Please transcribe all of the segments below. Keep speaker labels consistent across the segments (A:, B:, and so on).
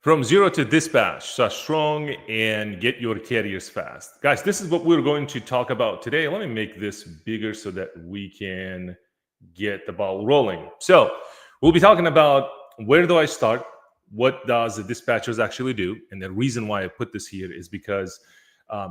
A: From zero to dispatch, start strong and get your carriers fast. Guys, this is what we're going to talk about today. Let me make this bigger so that we can get the ball rolling. So we'll be talking about where do I start? What does the dispatchers actually do? And the reason why I put this here is because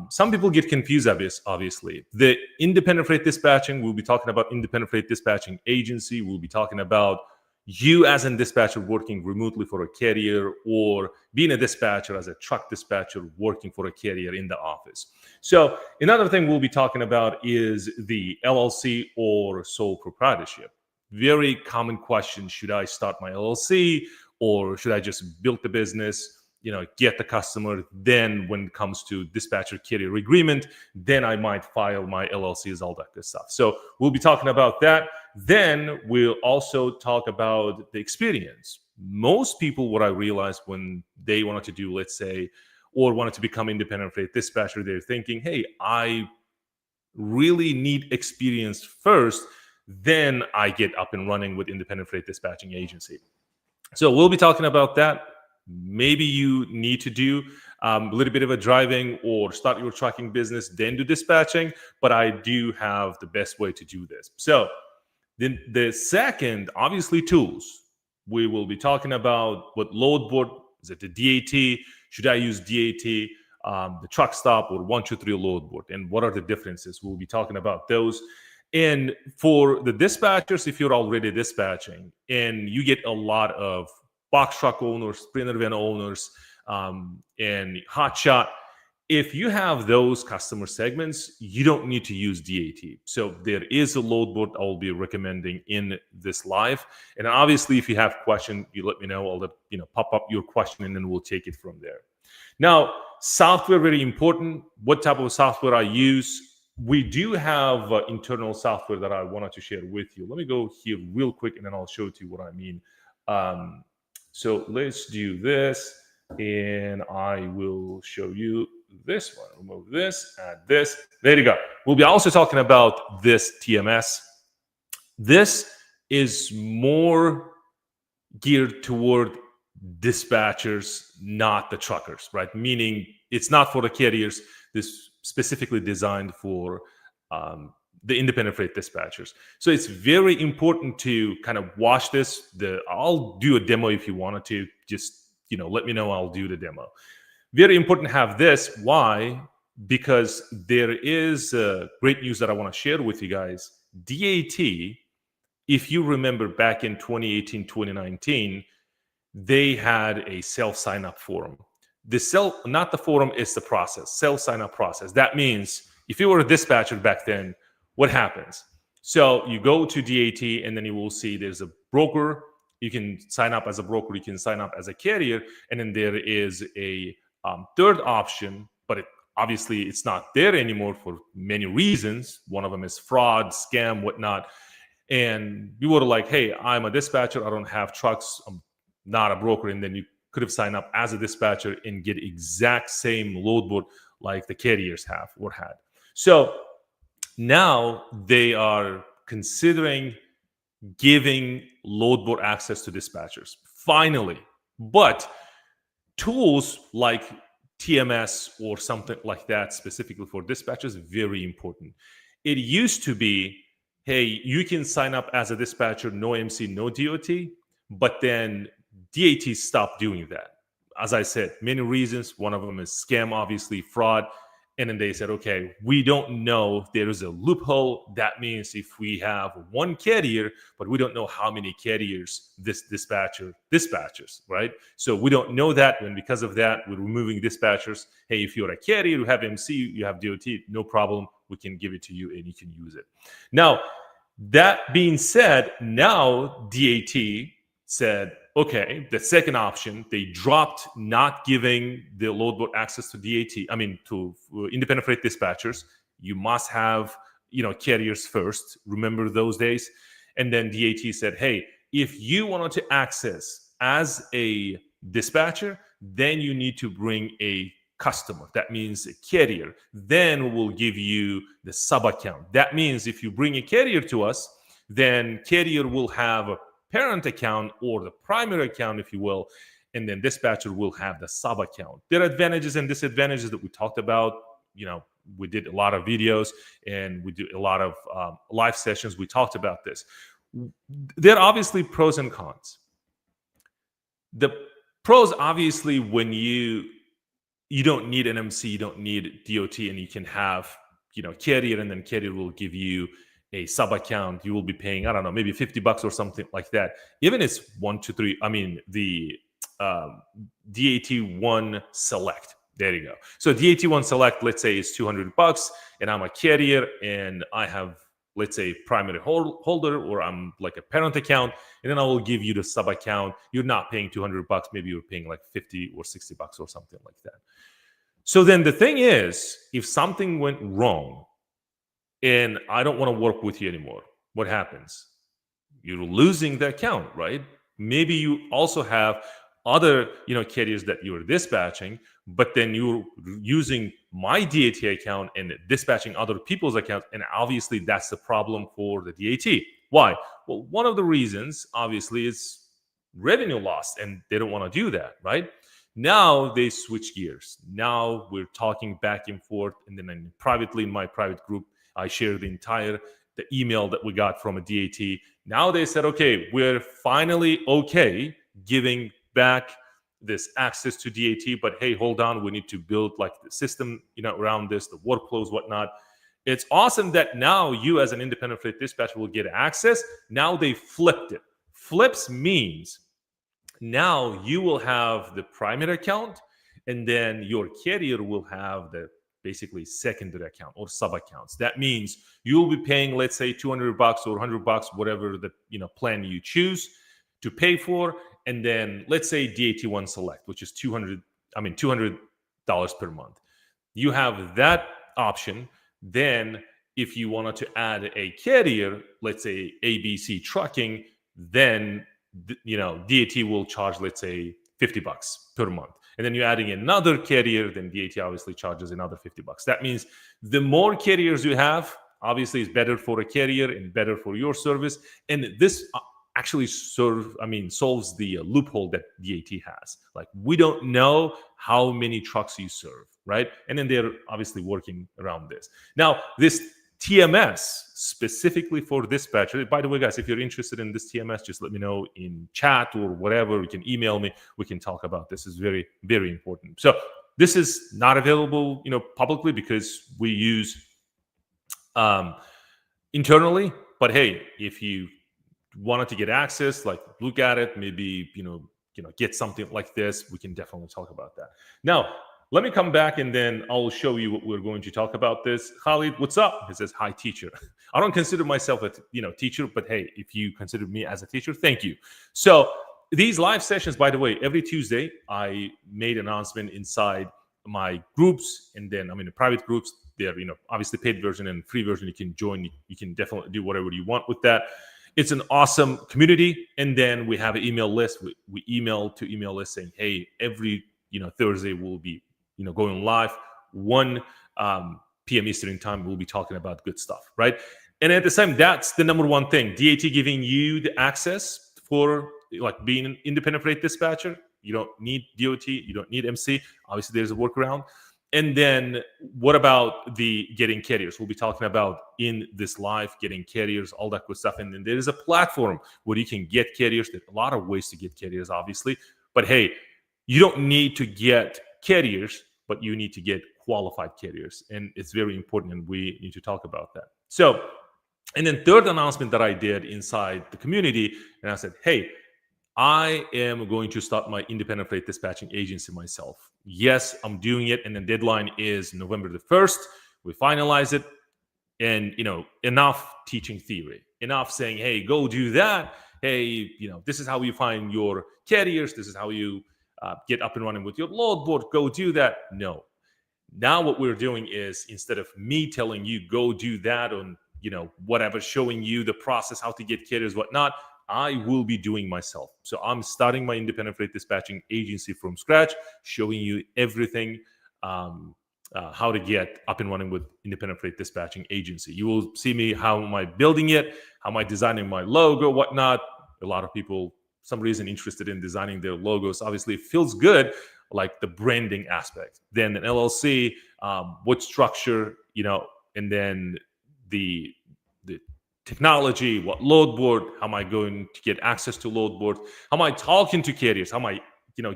A: some people get confused, obviously. The independent freight dispatching, we'll be talking about independent freight dispatching agency. We'll be talking about you as a dispatcher working remotely for a carrier, or being a dispatcher as a truck dispatcher working for a carrier in the office. So another thing we'll be talking about is the LLC or sole proprietorship. Very common question: should I start my LLC or should I just build the business, get the customer, then when it comes to dispatcher carrier agreement, then I might file my LLCs, all that good stuff. So we'll be talking about that. Then we'll also talk about the experience. Most people, what I realized when they wanted to do, let's say, or wanted to become independent freight dispatcher, they're thinking, hey, I really need experience first, then I get up and running with independent freight dispatching agency. So we'll be talking about that. Maybe you need to do a little bit of a driving or start your trucking business, then do dispatching, but I do have the best way to do this. So then the second, obviously, tools. We will be talking about what load board, is it the DAT? Should I use DAT, the truck stop, or 123 load board? And what are the differences? We'll be talking about those. And for the dispatchers, if you're already dispatching and you get a lot of box truck owners, sprinter van owners, and hotshot, if you have those customer segments, you don't need to use DAT. So there is a load board I'll be recommending in this live. And obviously, if you have questions, you let me know. I'll pop up your question and then we'll take it from there. Now, software, very important. What type of software I use? We do have internal software that I wanted to share with you. Let me go here real quick and then I'll show it to you what I mean. So let's do this and I will show you this one. Remove this, add this. There you go. We'll be also talking about this TMS. This is more geared toward dispatchers, not the truckers, right? Meaning it's not for the carriers. This specifically designed for the independent freight dispatchers. So it's very important to kind of watch this. I'll do a demo if you wanted to. Just let me know. I'll do the demo. Very important to have this. Why? Because there is great news that I want to share with you guys. DAT, if you remember back in 2018, 2019, they had a self-sign-up forum. Not the forum, it's the process, self-sign-up process. That means if you were a dispatcher back then, what happens? So you go to DAT and then you will see there's a broker. You can sign up as a broker. You can sign up as a carrier. And then there is a third option, but obviously it's not there anymore for many reasons. One of them is fraud, scam, whatnot. And you were like, hey, I'm a dispatcher. I don't have trucks. I'm not a broker. And then you could have signed up as a dispatcher and get exact same load board like the carriers have or had. So now they are considering giving load board access to dispatchers, finally. But tools like TMS or something like that, specifically for dispatchers, very important. It used to be, hey, you can sign up as a dispatcher, no MC, no DOT, but then DAT stopped doing that. As I said, many reasons. One of them is scam, obviously, fraud. And then they said, okay, we don't know if there is a loophole. That means if we have one carrier, but we don't know how many carriers this dispatcher dispatches, right? So we don't know that. And because of that, we're removing dispatchers. Hey, if you're a carrier, you have MC, you have DOT, no problem. We can give it to you and you can use it. Now, that being said, now DAT said, okay, the second option, they dropped not giving the load board access to to independent freight dispatchers. You must have, carriers first. Remember those days? And then DAT said, hey, if you wanted to access as a dispatcher, then you need to bring a customer. That means a carrier. Then we'll give you the sub account. That means if you bring a carrier to us, then carrier will have a parent account or the primary account, if you will, and then dispatcher will have the sub account. There are advantages and disadvantages that we talked about. We did a lot of videos and we do a lot of live sessions. We talked about this. There are obviously pros and cons. The pros, obviously, when you don't need an MC, you don't need DOT, and you can have carrier, and then carrier will give you a sub account. You will be paying, I don't know, maybe $50 or something like that. Even it's 1, 2, 3. I mean, the DAT1 Select. There you go. So DAT1 Select, let's say, is $200, and I'm a carrier, and I have, let's say, primary holder, or I'm like a parent account, and then I will give you the sub account. You're not paying $200. Maybe you're paying like $50 or $60 or something like that. So then the thing is, if something went wrong and I don't want to work with you anymore, what happens? You're losing the account, right? Maybe you also have other carriers that you're dispatching, but then you're using my DAT account and dispatching other people's accounts, and obviously that's the problem for the DAT. Why? Well, one of the reasons obviously is revenue loss, and they don't want to do that, right? Now they switch gears. Now we're talking back and forth, and then privately in my private group, I share the email that we got from a DAT. Now they said, okay, we're finally okay giving back this access to DAT, but hey, hold on, we need to build like the system around this, the workflows, whatnot. It's awesome that now you as an independent fleet dispatcher will get access. Now they flipped it. Flips means now you will have the primary account, and then your carrier will have the basically secondary account or sub accounts. That means you'll be paying, let's say, $200 or $100, whatever the plan you choose to pay for. And then let's say DAT1 Select, which is $200 per month. You have that option. Then if you wanted to add a carrier, let's say ABC Trucking, then DAT will charge, let's say, $50 per month. And then you're adding another carrier, then DAT obviously charges another $50. That means the more carriers you have, obviously is better for a carrier and better for your service. And this actually solves the loophole that DAT has. Like, we don't know how many trucks you serve, right? And then they're obviously working around this. Now, this TMS specifically for dispatcher. By the way, guys, if you're interested in this TMS, just let me know in chat or whatever. You can email me. We can talk about this. It's very, very important. So this is not available, publicly, because we use internally. But hey, if you wanted to get access, like look at it, maybe get something like this, we can definitely talk about that. Now, let me come back and then I'll show you what we're going to talk about this. Khalid, what's up? He says, hi, teacher. I don't consider myself a teacher, but hey, if you consider me as a teacher, thank you. So these live sessions, by the way, every Tuesday, I made an announcement inside my groups, and then the private groups. They're obviously paid version and free version. You can join. You can definitely do whatever you want with that. It's an awesome community, and then we have an email list. We email to email list saying, hey, every Thursday we'll be going live 1 p.m. Eastern time. We'll be talking about good stuff, right? And at the same, that's the number one thing. DAT giving you the access for like being an independent freight dispatcher. You don't need DOT. You don't need MC. Obviously, there's a workaround. And then what about the getting carriers? We'll be talking about in this live, getting carriers, all that good stuff. And then there is a platform where you can get carriers. There's a lot of ways to get carriers, obviously. But hey, you don't need to get carriers, but you need to get qualified carriers. And it's very important, and we need to talk about that. So, and then third announcement that I did inside the community, and I said, hey, I am going to start my independent freight dispatching agency myself. Yes, I'm doing it, and the deadline is November the 1st. We finalize it, and enough teaching theory, enough saying, hey, go do that. Hey, this is how you find your carriers. This is how you get up and running with your load board. Go do that. No. Now what we're doing is, instead of me telling you go do that on whatever, showing you the process, how to get carriers, whatnot, I will be doing myself. So I'm starting my independent freight dispatching agency from scratch, showing you everything, how to get up and running with independent freight dispatching agency. You will see me, how am I building it, how am I designing my logo, whatnot. A lot of people some reason interested in designing their logos. Obviously, it feels good, like the branding aspect. Then an LLC, what structure, and then the technology, what load board, how am I going to get access to load board? How am I talking to carriers? How am I,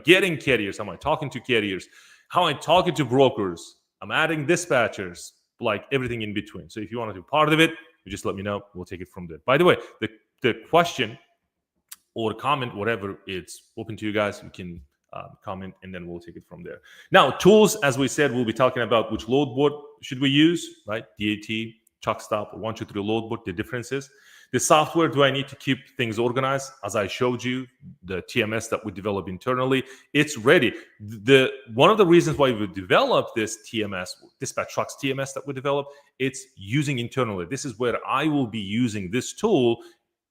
A: getting carriers? How am I talking to carriers? How am I talking to brokers? I'm adding dispatchers, like everything in between. So if you want to do part of it, you just let me know. We'll take it from there. By the way, the question or comment, whatever, it's open to you guys. You can comment, and then we'll take it from there. Now, tools, as we said, we'll be talking about which load board should we use, right? DAT, Chuck Stop, or 123 load board, the differences. The software, do I need to keep things organized? As I showed you, the TMS that we develop internally, it's ready. One of the reasons why we developed this TMS, Dispatch Trucks TMS that we developed, it's using internally. This is where I will be using this tool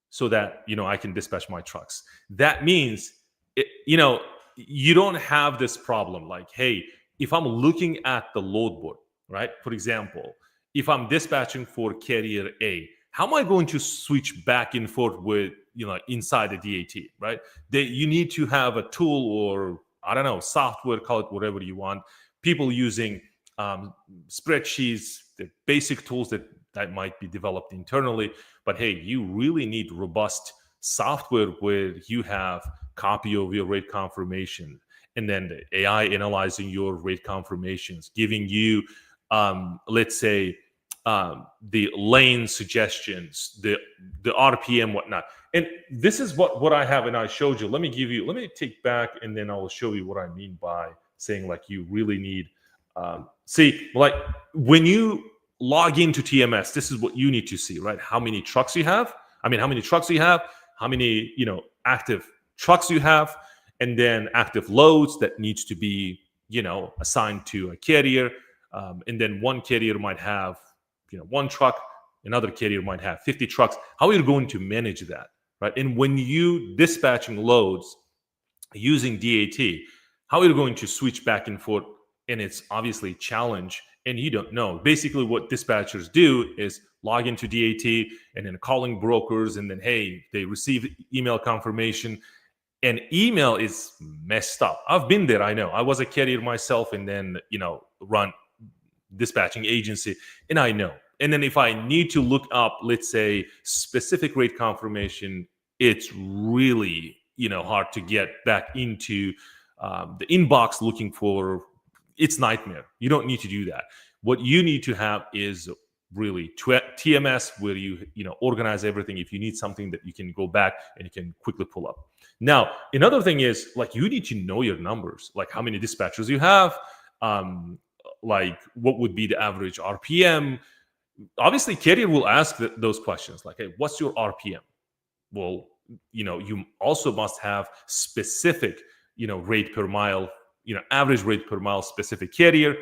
A: so that, I can dispatch my trucks. That means, you don't have this problem like, hey, if I'm looking at the load board, right? For example, if I'm dispatching for carrier A, how am I going to switch back and forth with, inside the DAT, right? You need to have a tool or, I don't know, software, call it whatever you want. People using spreadsheets, the basic tools that might be developed internally. But hey, you really need robust software where you have copy of your rate confirmation, and then the AI analyzing your rate confirmations, giving you, let's say, the lane suggestions, the RPM, whatnot. And this is what I have, and I showed you. Let me take back, and then I will show you what I mean by saying like you really need. See, like when you log into TMS, this is what you need to see, right? How many trucks you have? How many trucks you have? How many, active trucks you have, and then active loads that needs to be, assigned to a carrier. And then one carrier might have, one truck, another carrier might have 50 trucks. How are you going to manage that, right? And when you dispatching loads using DAT, how are you going to switch back and forth? And it's obviously a challenge, and you don't know. Basically, what dispatchers do is log into DAT and then calling brokers, and then, hey, they receive email confirmation. And email is messed up. I've been there. I know. I was a carrier myself, and then, run dispatching agency, and I know. And then if I need to look up, let's say, specific rate confirmation, it's really, hard to get back into the inbox looking for. It's nightmare. You don't need to do that. What you need to have is really TMS where you organize everything. If you need something that you can go back and you can quickly pull up. Now, another thing is like you need to know your numbers, like how many dispatchers you have, like what would be the average RPM. Obviously, carrier will ask those questions like, hey, what's your RPM? Well, you also must have specific, rate per mile, average rate per mile specific carrier,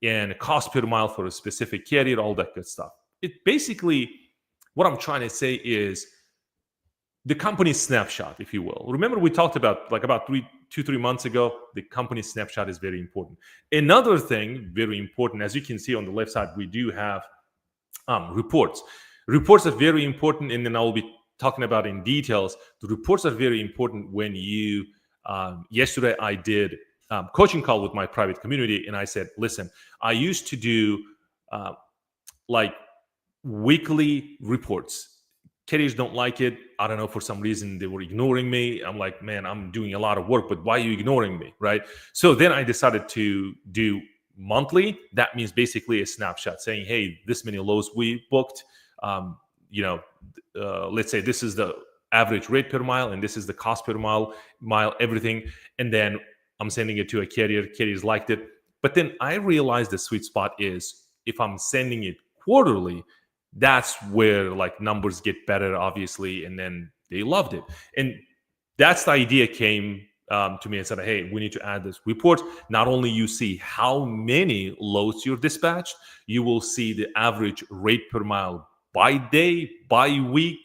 A: and cost per mile for a specific carrier, all that good stuff. It basically, what I'm trying to say is the company snapshot, if you will. Remember, we talked about like about 3 months ago, the company snapshot is very important. Another thing, very important, as you can see on the left side, we do have reports. Reports are very important, and then I will be talking about in details. The reports are very important when you, yesterday I did coaching call with my private community, and I said, listen, I used to do like weekly reports. Carriers don't like it. I don't know, for some reason they were ignoring me. I'm like, man, I'm doing a lot of work, but why are you ignoring me, right? So then I decided to do monthly. That means basically a snapshot saying, hey, this many loads we booked. Let's say this is the average rate per mile, and this is the cost per mile, everything. And then I'm sending it to a carrier. Carriers liked it. But then I realized the sweet spot is if I'm sending it quarterly, that's where like numbers get better, obviously. And then they loved it. And that's the idea came to me and said, hey, we need to add this report. Not only you see how many loads you're dispatched, you will see the average rate per mile by day, by week.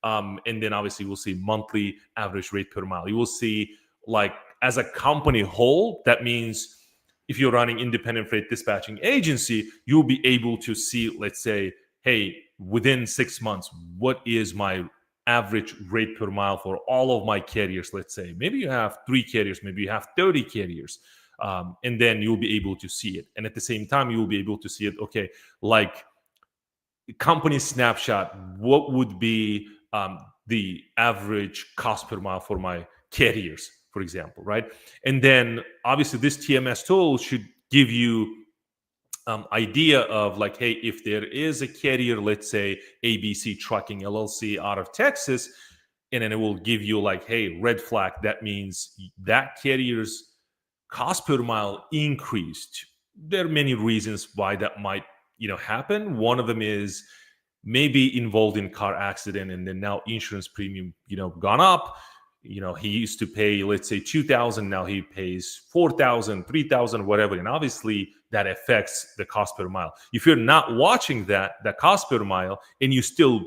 A: And then obviously we'll see monthly average rate per mile. You will see like as a company whole, that means if you're running independent freight dispatching agency, you'll be able to see, let's say, hey, within 6 months, what is my average rate per mile for all of my carriers. Let's say maybe you have 3 carriers, maybe you have 30 carriers, and then you'll be able to see it. And at the same time, you will be able to see it. Okay, like company snapshot, what would be the average cost per mile for my carriers, for example, right? And then obviously this TMS tool should give you idea of like, hey, if there is a carrier, let's say ABC Trucking LLC out of Texas, and then it will give you like, hey, red flag, that means that carrier's cost per mile increased. There are many reasons why that might happen. One of them is maybe involved in car accident, and then now insurance premium gone up. He used to pay, let's say, 2,000, now he pays 4,000, 3,000, whatever, and obviously that affects the cost per mile. If you're not watching that cost per mile, and you still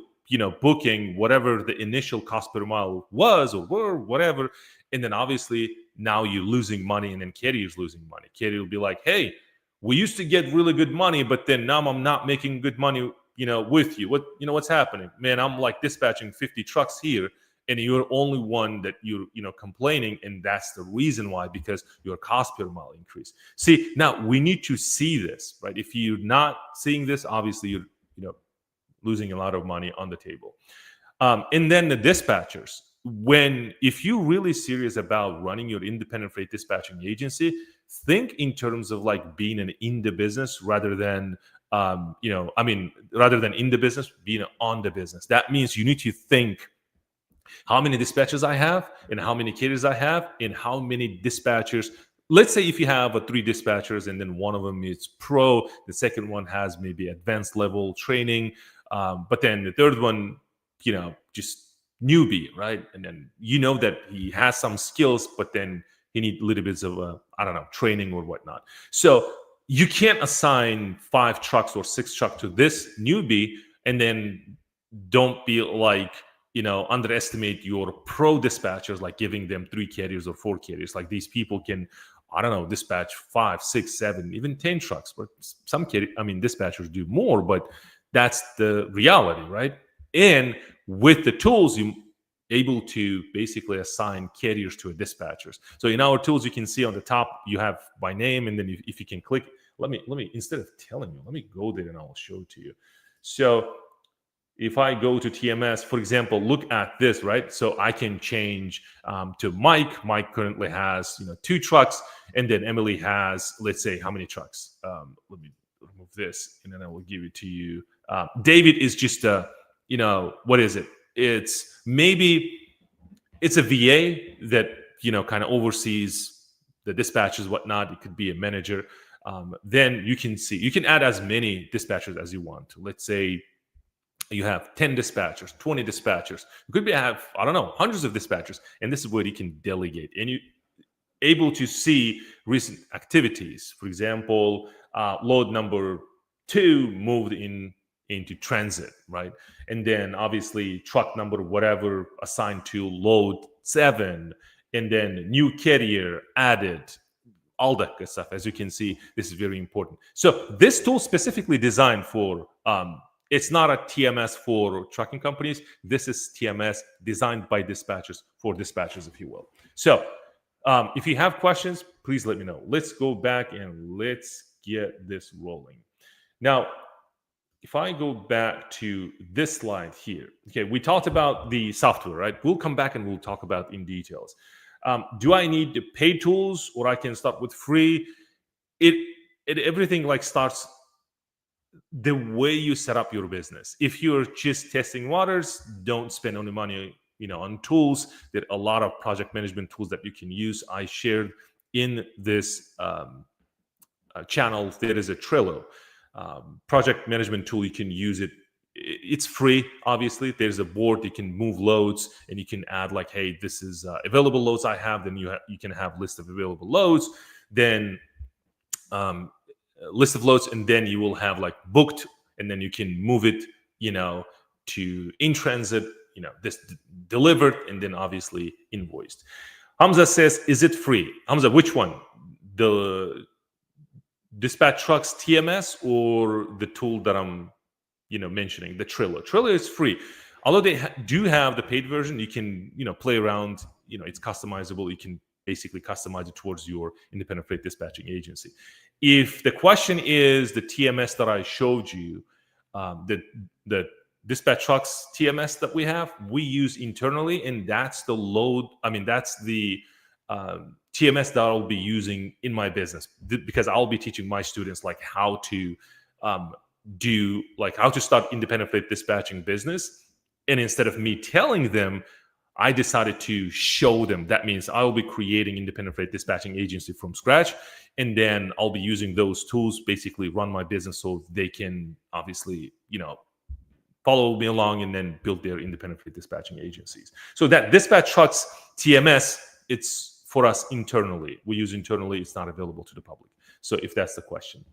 A: booking whatever the initial cost per mile was or were, whatever, and then obviously now you're losing money, and then carrier's losing money. Carrier will be like, hey, we used to get really good money, but then now I'm not making good money with you. What's happening, man? I'm like dispatching 50 trucks here, and you're only one that you're complaining, and that's the reason why, because your cost per mile increased. See, now we need to see this, right? If you're not seeing this, obviously you're losing a lot of money on the table. And then the dispatchers, if you're really serious about running your independent freight dispatching agency, think in terms of like being in the business rather than rather than in the business, being on the business. That means you need to think how many dispatchers I have, and how many carriers I have, and how many dispatchers. Let's say if you have 3 dispatchers, and then one of them is pro, the second one has maybe advanced level training, but then the third one, just newbie, right? And then that he has some skills, but then he needs little bits of training or whatnot. So you can't assign 5 trucks or 6 trucks to this newbie, and then don't be like underestimate your pro dispatchers, like giving them 3 carriers or 4 carriers. Like these people can, dispatch 5, 6, 7, even 10 trucks. But some dispatchers do more, but that's the reality, right? And with the tools, you able to basically assign carriers to a dispatchers. So in our tools, you can see on the top, you have by name, and then if you can click, let me instead of telling you, let me go there and I'll show it to you. So if I go to TMS, for example, look at this, right? So I can change to Mike. Mike currently has 2 trucks, and then Emily has, let's say, how many trucks? Let me remove this, and then I will give it to you. David is just what is it? It's a VA that kind of oversees the dispatches, whatnot. It could be a manager. Then you can add as many dispatchers as you want. Let's say you have 10 dispatchers, 20 dispatchers. You could have, hundreds of dispatchers. And this is where you can delegate. And you able to see recent activities. For example, load number 2 moved into transit, right? And then obviously truck number whatever assigned to load 7. And then new carrier added. All that good stuff. As you can see, this is very important. So this tool specifically designed for it's not a TMS for trucking companies. This is TMS designed by dispatchers for dispatchers, if you will. So if you have questions, please let me know. Let's go back and let's get this rolling. Now, if I go back to this slide here, okay, we talked about the software, right? We'll come back and we'll talk about in details. Do I need the paid tools, or I can start with free? Everything like starts the way you set up your business. If you're just testing waters, don't spend any money, on tools. There are a lot of project management tools that you can use. I shared in this channel. There is a Trello project management tool. You can use it. It's free, obviously. There's a board. You can move loads, and you can add like, hey, this is available loads I have. Then you can have list of available loads. Then list of loads, and then you will have like booked, and then you can move it, to in transit, this delivered, and then obviously invoiced. Hamza says, is it free? Hamza, which one? The dispatch trucks TMS or the tool that I'm mentioning, the Trello? Trello is free. although they do have the paid version, you can, play around. It's customizable. You can basically customize it towards your independent freight dispatching agency. If the question is the TMS that I showed you, the dispatch trucks TMS that we use internally, and that's the load. I mean, that's the TMS that I'll be using in my business, because I'll be teaching my students like how to how to start independent freight dispatching business. And instead of me telling them, I decided to show them. That means I will be creating independent freight dispatching agency from scratch, and then I'll be using those tools basically run my business, so they can obviously follow me along and then build their independent freight dispatching agencies. So that dispatch trucks TMS, it's for us internally. We use internally. It's not available to the public. So if that's the question.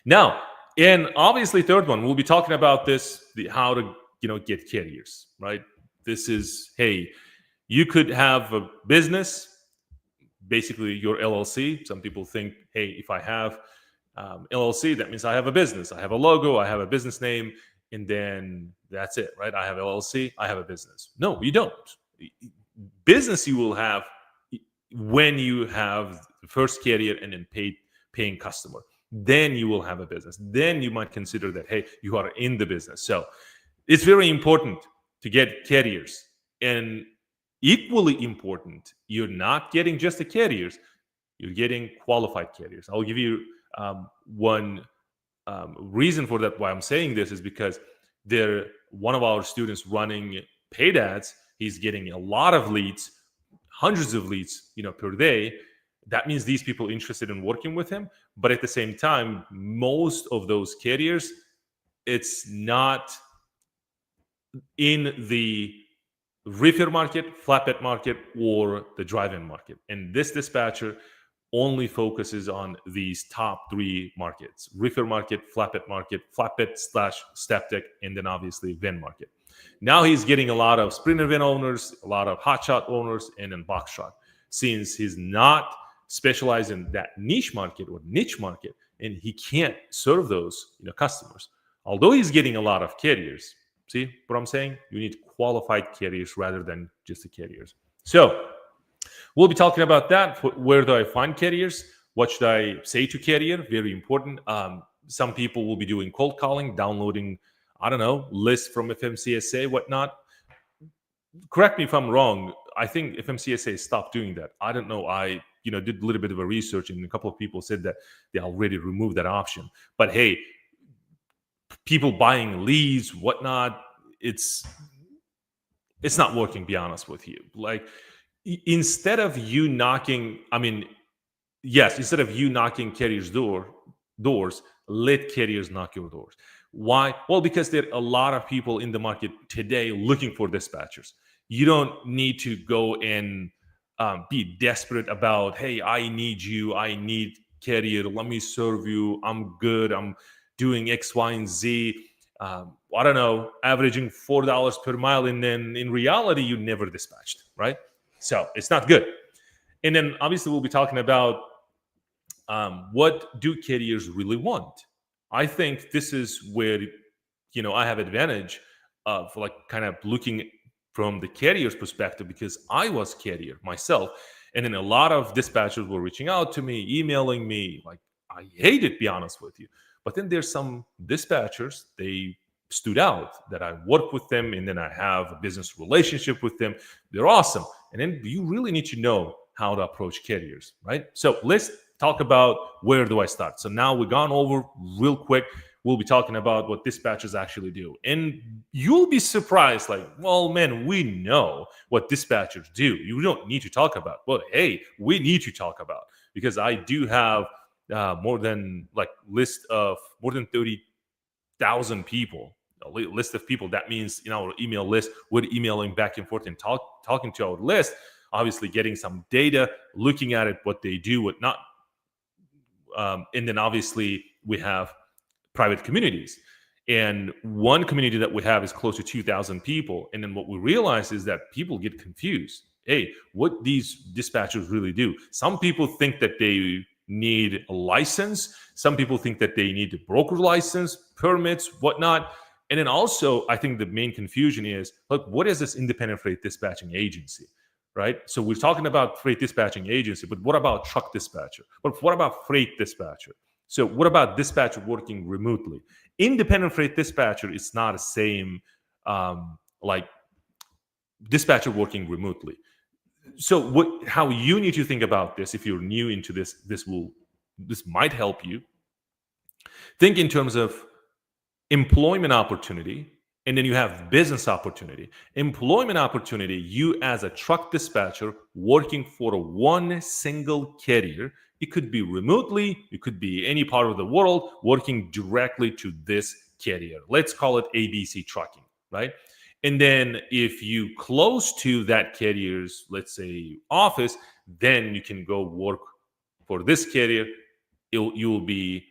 A: Now, and obviously third one, we'll be talking about this, how to get carriers, right? This is, hey, you could have a business, basically your LLC. Some people think, hey, if I have LLC, that means I have a business. I have a logo, I have a business name, and then that's it, right? I have LLC, I have a business. No, you don't. Business you will have when you have the first carrier and then paying customer. Then you will have a business. Then you might consider that, hey, you are in the business. So it's very important to get carriers. And equally important, you're not getting just the carriers, you're getting qualified carriers. I'll give you one reason for that. Why I'm saying this is because one of our students running paid ads, he's getting a lot of leads, hundreds of leads, per day. That means these people interested in working with him. But at the same time, most of those carriers, it's not in the reefer market, flatbed market, or the drive-in market. And this dispatcher only focuses on these top three markets: reefer market, flatbed / step deck, and then obviously van market. Now he's getting a lot of Sprinter van owners, a lot of hotshot owners, and then box truck. Since he's not specialized in that niche market or niche market, and he can't serve those customers, although he's getting a lot of carriers. See what I'm saying? You need qualified carriers rather than just the carriers. So we'll be talking about that. Where do I find carriers? What should I say to carrier? Very important. Some people will be doing cold calling, downloading, lists from FMCSA, whatnot. Correct me if I'm wrong. I think FMCSA stopped doing that. I don't know. I did a little bit of a research, and a couple of people said that they already removed that option. But hey, people buying leads, whatnot, it's not working, be honest with you. Like, instead of you knocking carriers' doors, let carriers knock your doors. Why? Well, because there are a lot of people in the market today looking for dispatchers. You don't need to go and be desperate about, hey, I need you, I need carrier, let me serve you, I'm good, I'm doing X, Y, and Z, averaging $4 per mile, and then in reality, you never dispatched, right? So it's not good. And then obviously we'll be talking about what do carriers really want. I think this is where, I have advantage of kind of looking from the carrier's perspective, because I was carrier myself. And then a lot of dispatchers were reaching out to me, emailing me. Like, I hate it, be honest with you. But then there's some dispatchers, they stood out that I work with them, and then I have a business relationship with them. They're awesome. And then you really need to know how to approach carriers, right? So let's talk about where do I start. So now we've gone over real quick. We'll be talking about what dispatchers actually do. And you'll be surprised, like, well, man, we know what dispatchers do. You don't need to talk about. Well, hey, we need to talk about, because I do have more than 30,000 people, a list of people. That means in our email list, we're emailing back and forth and talking to our list, obviously getting some data, looking at it, what they do, what not. And then obviously we have private communities. And one community that we have is close to 2,000 people. And then what we realize is that people get confused. Hey, what these dispatchers really do? Some people think that they need a license. Some people think that they need a broker license, permits, whatnot. And then also, I think the main confusion is, look, what is this independent freight dispatching agency, right? So we're talking about freight dispatching agency, but what about truck dispatcher? But what about freight dispatcher? So what about dispatcher working remotely? Independent freight dispatcher is not the same like dispatcher working remotely. So how you need to think about this, if you're new into this might help you think in terms of employment opportunity, and then you have business opportunity. Employment opportunity, you as a truck dispatcher working for one single carrier. It could be remotely, it could be any part of the world, working directly to this carrier. Let's call it ABC Trucking, right? And then if you close to that carrier's, let's say, office, then you can go work for this carrier. You will be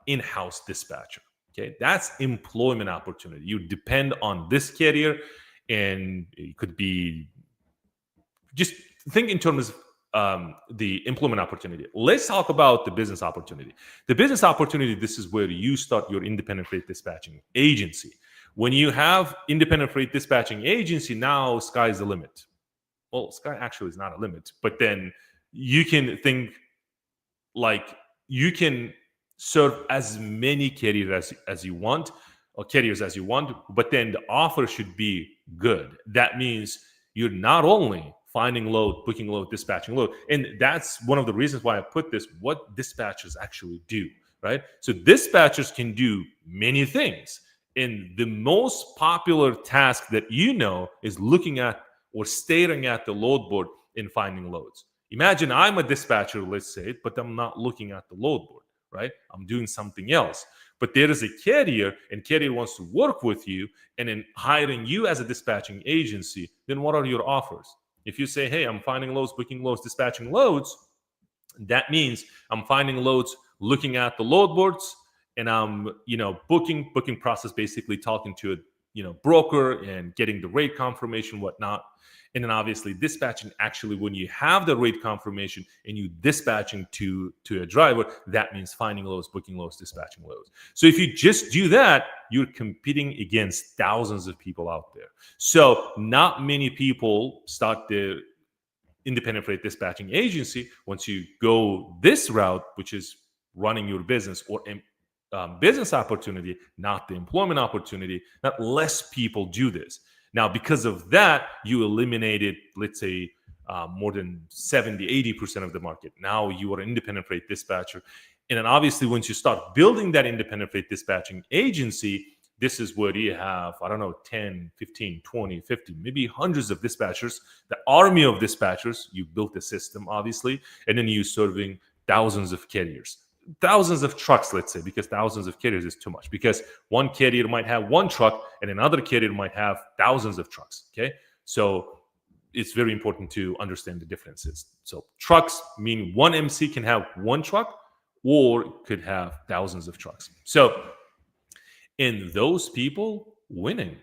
A: in-house dispatcher. Okay, that's employment opportunity. You depend on this carrier, and it could be, just think in terms of the employment opportunity. Let's talk about the business opportunity. The business opportunity, this is where you start your independent freight dispatching agency. When you have independent freight dispatching agency, now sky's the limit. Well, sky actually is not a limit, but then you can think like you can serve as many carriers as you want, but then the offer should be good. That means you're not only finding load, booking load, dispatching load. And that's one of the reasons why I put this, what dispatchers actually do, right? So dispatchers can do many things. And the most popular task that you know is looking at or staring at the load board and finding loads. Imagine I'm a dispatcher, let's say, but I'm not looking at the load board, right? I'm doing something else. But there is a carrier, and carrier wants to work with you, and in hiring you as a dispatching agency, then what are your offers? If you say, hey, I'm finding loads, booking loads, dispatching loads, that means I'm finding loads, looking at the load boards, and I'm, booking process, basically talking to a, broker and getting the rate confirmation, whatnot. And then obviously dispatching, actually, when you have the rate confirmation and you dispatching to a driver, that means finding loads, booking loads, dispatching loads. So if you just do that, you're competing against thousands of people out there. So not many people start their independent freight dispatching agency. Once you go this route, which is running your business or business opportunity, not the employment opportunity, not less people do this. Now, because of that, you eliminated, let's say, more than 70, 80% of the market. Now you are an independent freight dispatcher. And then obviously, once you start building that independent freight dispatching agency, this is where you have, 10, 15, 20, 50, maybe hundreds of dispatchers, the army of dispatchers. You built the system, obviously, and then you're serving thousands of carriers. Thousands of trucks, let's say, because thousands of carriers is too much, because one carrier might have one truck and another carrier might have thousands of trucks. Okay, so it's very important to understand the differences. So trucks mean one MC can have one truck or could have thousands of trucks. So, and those people winning.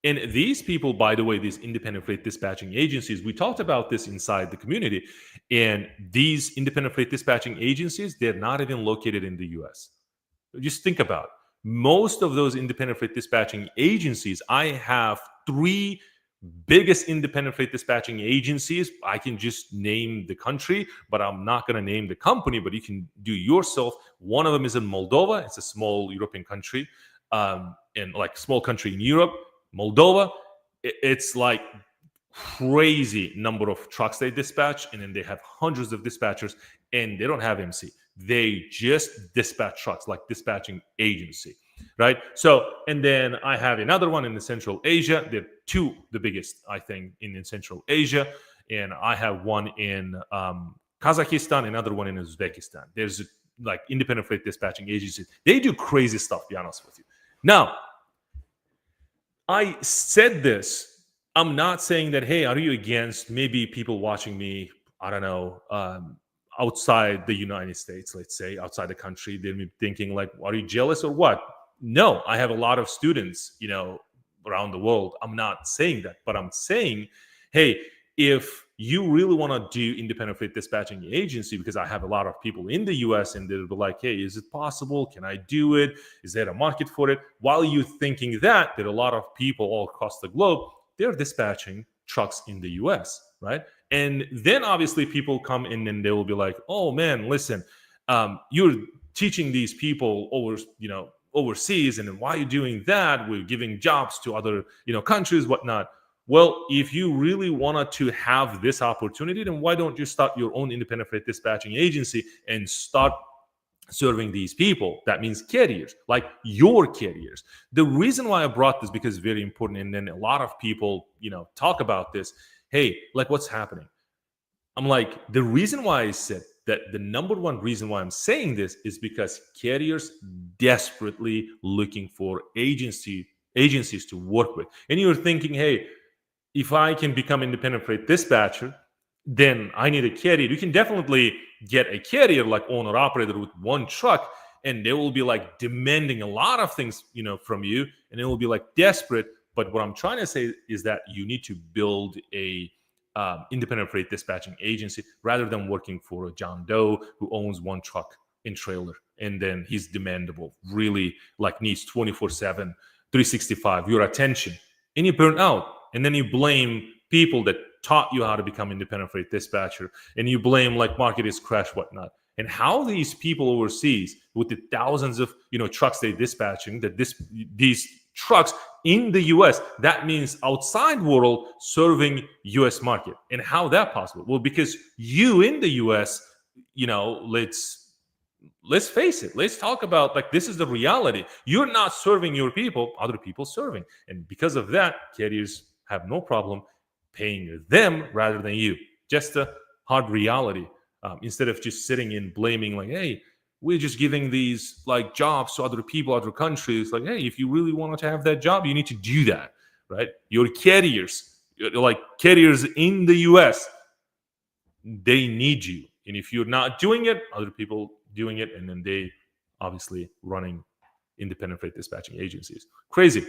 A: And these people, by the way, these independent freight dispatching agencies, we talked about this inside the community. And these independent freight dispatching agencies, they're not even located in the US. Just think about it. Most of those independent freight dispatching agencies, I have 3 biggest independent freight dispatching agencies. I can just name the country, but I'm not going to name the company, but you can do yourself. One of them is in Moldova. It's a small European country, and like small country in Europe. Moldova, it's like crazy number of trucks they dispatch, and then they have hundreds of dispatchers, and they don't have MC. They just dispatch trucks, like dispatching agency, right? So, and then I have another one in the Central Asia. They're 2, the biggest, I think, in Central Asia, and I have one in Kazakhstan, another one in Uzbekistan. There's like independent freight dispatching agencies. They do crazy stuff, to be honest with you. Now, I said this. I'm not saying that, hey, are you against maybe people watching me, outside the United States, let's say, outside the country, they'll be thinking like, are you jealous or what? No, I have a lot of students, around the world. I'm not saying that, but I'm saying, hey, if you really want to do independent freight dispatching agency, because I have a lot of people in the US and they'll be like, hey, is it possible? Can I do it? Is there a market for it? While you're thinking that, there are a lot of people all across the globe, they're dispatching trucks in the US, right? And then obviously people come in and they will be like, oh man, listen, you're teaching these people overseas, and why are you doing that? We're giving jobs to other countries, whatnot. Well, if you really wanted to have this opportunity, then why don't you start your own independent freight dispatching agency and start serving these people? That means carriers, like your carriers. The reason why I brought this, because it's very important, and then a lot of people talk about this. Hey, like, what's happening? I'm like, the reason why I said that, the number one reason why I'm saying this is because carriers desperately looking for agencies to work with. And you're thinking, hey, if I can become independent freight dispatcher, then I need a carrier. You can definitely get a carrier like owner operator with one truck, and they will be like demanding a lot of things, from you, and it will be like desperate. But what I'm trying to say is that you need to build a independent freight dispatching agency rather than working for a John Doe who owns one truck and trailer, and then he's demandable, really like needs 24/7, 365 your attention, and you burn out. And then you blame people that taught you how to become independent freight dispatcher, and you blame like market is crash, whatnot. And how these people overseas with the thousands of trucks they dispatching, that these trucks in the US, that means outside world serving US market. And how that possible? Well, because you in the US, let's face it, let's talk about, like, this is the reality. You're not serving your people, other people serving. And because of that, carriers have no problem paying them rather than you. Just a hard reality. Instead of just sitting and blaming, like, hey, we're just giving these like jobs to other people, other countries. Like, hey, if you really wanted to have that job, you need to do that, right? Your carriers, like carriers in the US, they need you. And if you're not doing it, other people doing it, and then they obviously running independent freight dispatching agencies. Crazy.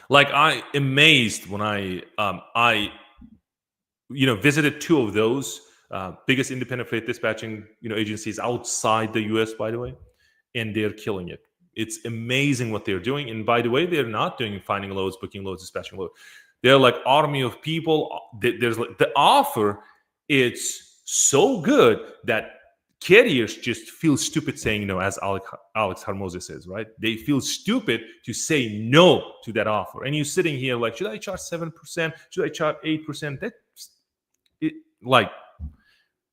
A: Like, I amazed when I visited two of those biggest independent freight dispatching agencies outside the US, by the way, and they're killing it. It's amazing what they're doing. And by the way, they're not doing finding loads, booking loads, dispatching loads. They're like army of people. There's like the offer. It's so good that carriers just feel stupid saying no, as Alex Hermosa says, right? They feel stupid to say no to that offer. And you're sitting here like, should I charge 7%? Should I charge 8%? Like,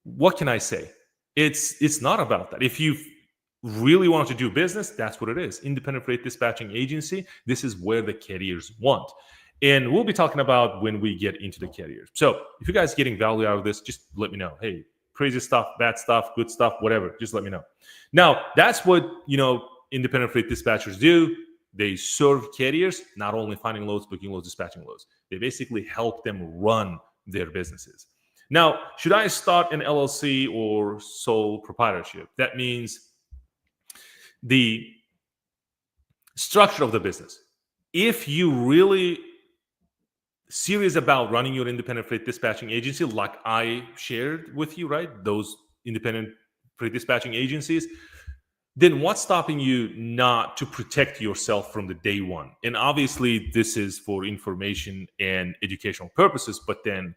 A: what can I say? It's not about that. If you really want to do business, that's what it is. Independent freight dispatching agency. This is where the carriers want. And we'll be talking about when we get into the carriers. So if you guys are getting value out of this, just let me know. Hey, crazy stuff, bad stuff, good stuff, whatever. Just let me know. Now, that's what, independent freight dispatchers do. They serve carriers, not only finding loads, booking loads, dispatching loads. They basically help them run their businesses. Now, should I start an LLC or sole proprietorship? That means the structure of the business. If you really serious about running your independent freight dispatching agency, like I shared with you, right? Those independent freight dispatching agencies, then what's stopping you not to protect yourself from the day one? And obviously, this is for information and educational purposes, but then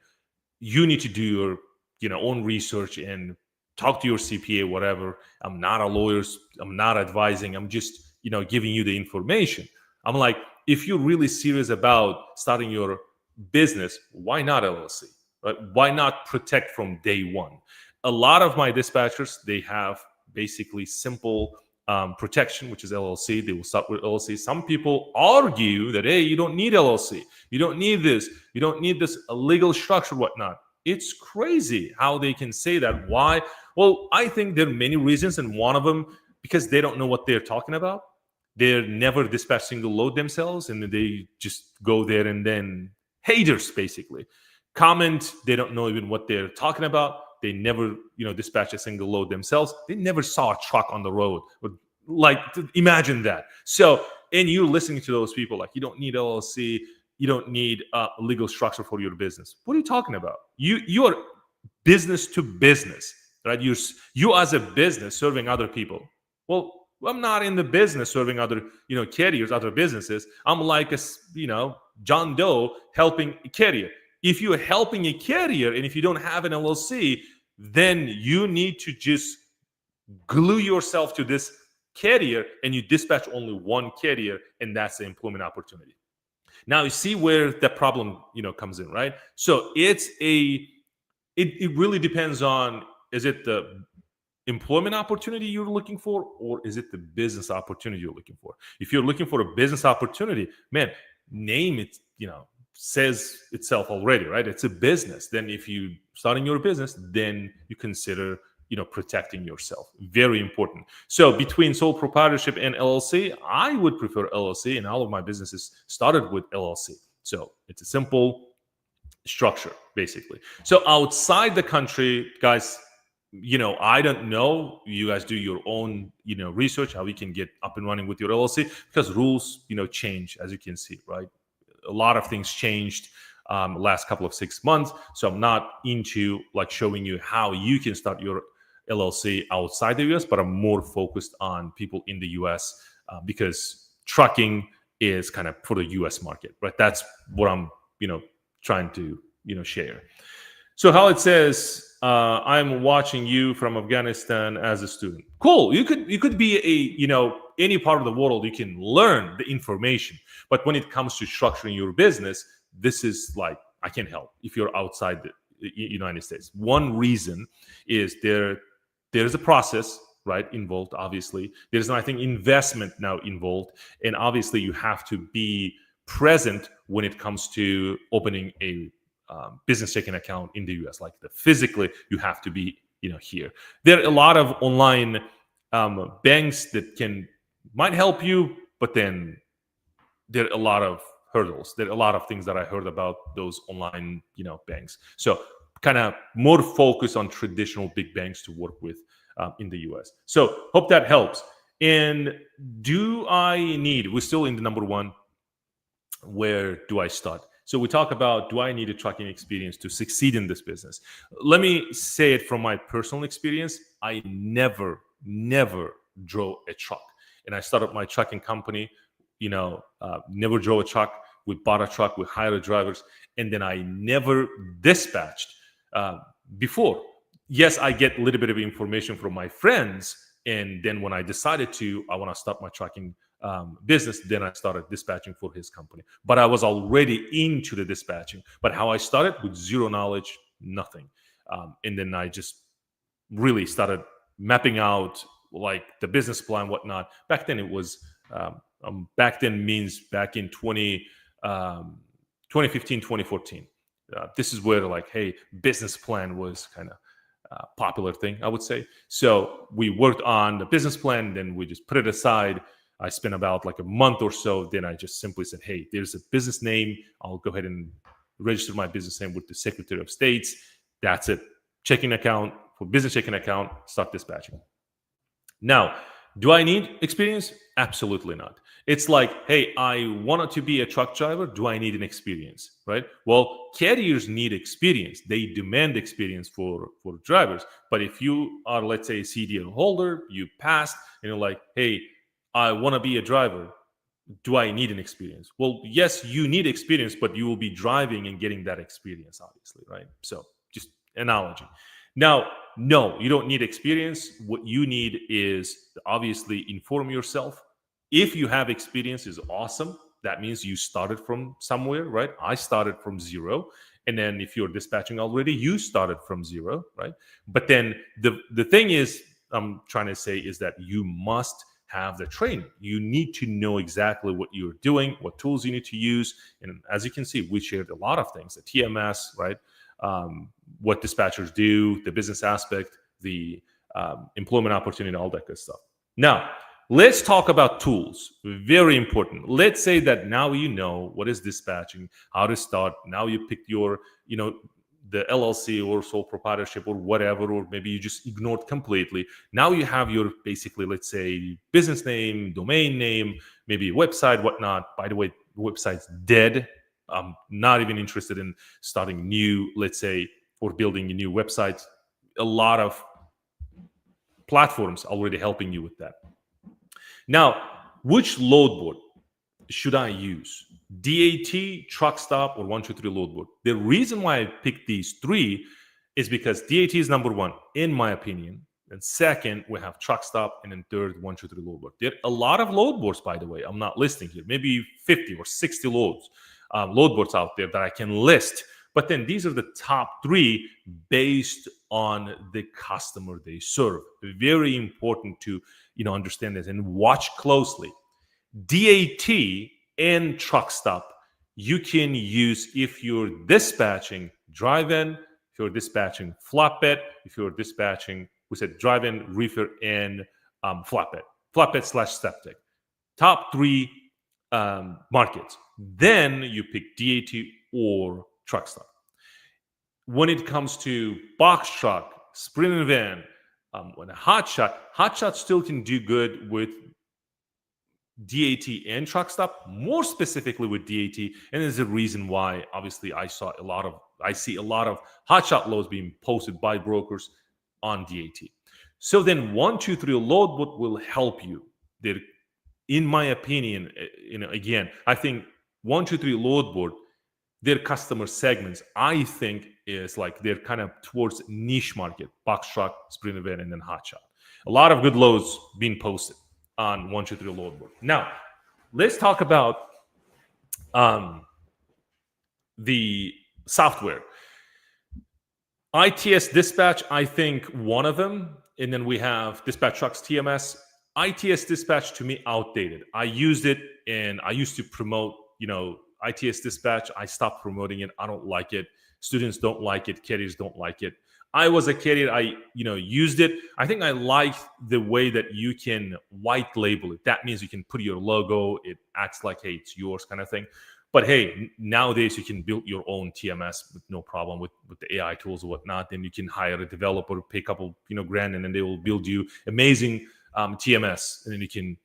A: you need to do your own research and talk to your CPA, whatever. I'm not a lawyer. I'm not advising. I'm just, giving you the information. I'm like, if you're really serious about starting your business, why not LLC? Right? Why not protect from day one? A lot of my dispatchers, they have basically simple protection, which is LLC. They will start with LLC. Some people argue that, hey, you don't need LLC. You don't need this. You don't need this legal structure, whatnot. It's crazy how they can say that. Why? Well, I think there are many reasons, and one of them, because they don't know what they're talking about. They're never dispatch single load themselves, and they just go there and then haters basically comment. They don't know even what they're talking about. They never, dispatch a single load themselves. They never saw a truck on the road. Like, imagine that. So, and you're listening to those people like, you don't need LLC. you don't need a legal structure for your business. What are you talking about? You are business to business, right? You as a business serving other people. Well, I'm not in the business serving other carriers, other businesses. I'm like a John Doe helping a carrier. If you're helping a carrier and if you don't have an LLC, then you need to just glue yourself to this carrier and you dispatch only one carrier, and that's the employment opportunity. Now you see where the problem comes in, right? So it really depends on, is it the employment opportunity you're looking for, or is it the business opportunity you're looking for? If you're looking for a business opportunity, man, name it, says itself already, right? It's a business. Then if you starting your business, then you consider protecting yourself. Very important. So between sole proprietorship and LLC, I would prefer LLC, and all of my businesses started with LLC. So it's a simple structure, basically. So outside the country, guys, I don't know. You guys do your own, research, how we can get up and running with your LLC, because rules, change, as you can see, right? A lot of things changed last couple of 6 months. So I'm not into like showing you how you can start your LLC outside the US, but I'm more focused on people in the US because trucking is kind of for the US market, right? That's what I'm, trying to, share. So how it says, I'm watching you from Afghanistan as a student. Cool. You could be any part of the world. You can learn the information, but when it comes to structuring your business, this is like, I can't help if you're outside the United States. One reason is there's a process, right, involved. Obviously, there's I think investment now involved, and obviously you have to be present when it comes to opening a business checking account in the US. Like physically, you have to be here. There are a lot of online banks that might help you, but then there are a lot of hurdles. There are a lot of things that I heard about those online banks. So kind of more focus on traditional big banks to work with in the US. So hope that helps. And we're still in the number one, where do I start? So we talk about, do I need a trucking experience to succeed in this business? Let me say it from my personal experience. I never drove a truck. And I started my trucking company, never drove a truck. We bought a truck, we hired drivers, and then I never dispatched before. Yes, I get a little bit of information from my friends, and then when I decided I want to start my trucking business, then I started dispatching for his company. But I was already into the dispatching. But how I started with zero knowledge, nothing. And then I just really started mapping out like the business plan, whatnot. Back then it was, back then means back in 2015, 2014. This is where business plan was kind of popular thing, I would say. So we worked on the business plan, then we just put it aside. I spent about like a month or so. Then I just simply said, hey, there's a business name. I'll go ahead and register my business name with the Secretary of State. That's it. Checking account for business checking account, start dispatching. Now, do I need experience? Absolutely not. It's like, hey, I wanted to be a truck driver. Do I need an experience, right? Well, carriers need experience. They demand experience for drivers. But if you are, let's say, a CDL holder, you passed, and you're like, hey, I want to be a driver. Do I need an experience? Well, yes, you need experience, but you will be driving and getting that experience, obviously, right? So just analogy. Now, no, you don't need experience. What you need is obviously inform yourself. If you have experience, is awesome. That means you started from somewhere, right? I started from zero. And then if you're dispatching already, you started from zero, right? But then the thing is, I'm trying to say is that you must have the training. You need to know exactly what you're doing, what tools you need to use. And as you can see, we shared a lot of things, the TMS, right? What dispatchers do, the business aspect, the employment opportunity, all that good stuff. Now, let's talk about tools. Very important. Let's say that now you know what is dispatching, how to start. Now you picked your, the LLC or sole proprietorship or whatever, or maybe you just ignored completely. Now you have your basically, let's say, business name, domain name, maybe a website, whatnot. By the way, the website's dead. I'm not even interested in starting new, let's say, or building a new website. A lot of platforms already helping you with that. Now, which load board should I use? DAT, truck stop, or 123 load board? The reason why I picked these three is because DAT is number one, in my opinion. And second, we have truck stop, and then third, 123 load board. There are a lot of load boards, by the way. I'm not listing here. Maybe 50 or 60 load boards out there that I can list. But then these are the top three based on the customer they serve. Very important to understand this and watch closely. DAT and truck stop you can use if you're dispatching drive-in, if you're dispatching flatbed, if you're dispatching, we said drive-in, reefer, and flatbed slash septic. Top three markets. Then you pick DAT or truck stop. When it comes to box truck, sprint and van, when a hot shot still can do good with DAT and truck stop, more specifically with DAT, and there's a reason why. Obviously, I see a lot of hotshot loads being posted by brokers on DAT. So then 123 load board will help you. In my opinion, again, I think 123 load board, their customer segments, I think, is like they're kind of towards niche market, box truck, sprint van, and then hotshot. A lot of good loads being posted on 123 load board. Now, let's talk about the software. ITS Dispatch, I think one of them, and then we have Dispatch Trucks TMS. ITS Dispatch, to me, outdated. I used it, and I used to promote, ITS Dispatch. I stopped promoting it. I don't like it. Students don't like it. Carriers don't like it. I was a carrier. I used it. I think I liked the way that you can white label it. That means you can put your logo. It acts like, hey, it's yours kind of thing. But hey, nowadays you can build your own TMS with no problem with the AI tools or whatnot. Then you can hire a developer, pay a couple grand, and then they will build you amazing TMS, and then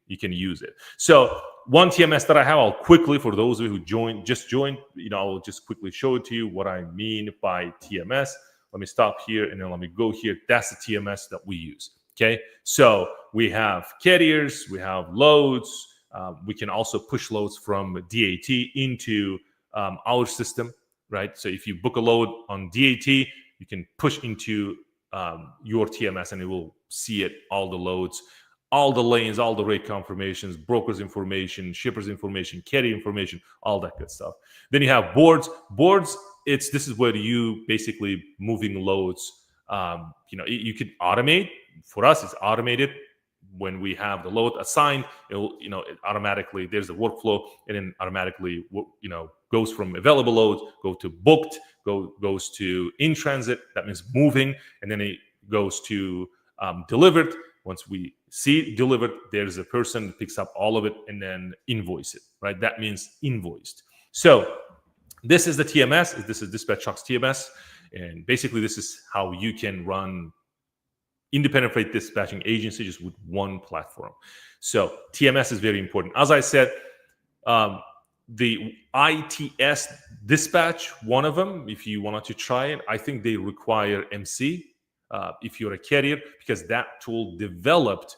A: you can use it. So one TMS that I have, I'll quickly, for those of you who just joined, I'll just quickly show it to you what I mean by TMS. Let me stop here and then let me go here. That's the TMS that we use. Okay, so we have carriers, we have loads. We can also push loads from DAT into our system, right? So if you book a load on DAT, you can push into your TMS and it will see it, all the loads, all the lanes, all the rate confirmations, brokers information, shippers information, carrier information, all that good stuff. Then you have boards. This is where you basically moving loads. You could automate. For us, it's automated. When we have the load assigned, it automatically, there's a workflow, and then automatically, goes from available loads, go to booked, goes to in transit. That means moving, and then it goes to delivered. Once we see delivered, there's a person that picks up all of it and then invoice it, right? That means invoiced. So this is the TMS. This is Dispatch Trucks TMS. And basically, this is how you can run independent freight dispatching agency just with one platform. So TMS is very important. As I said, the ITS Dispatch, one of them, if you wanted to try it, I think they require MC if you're a carrier, because that tool developed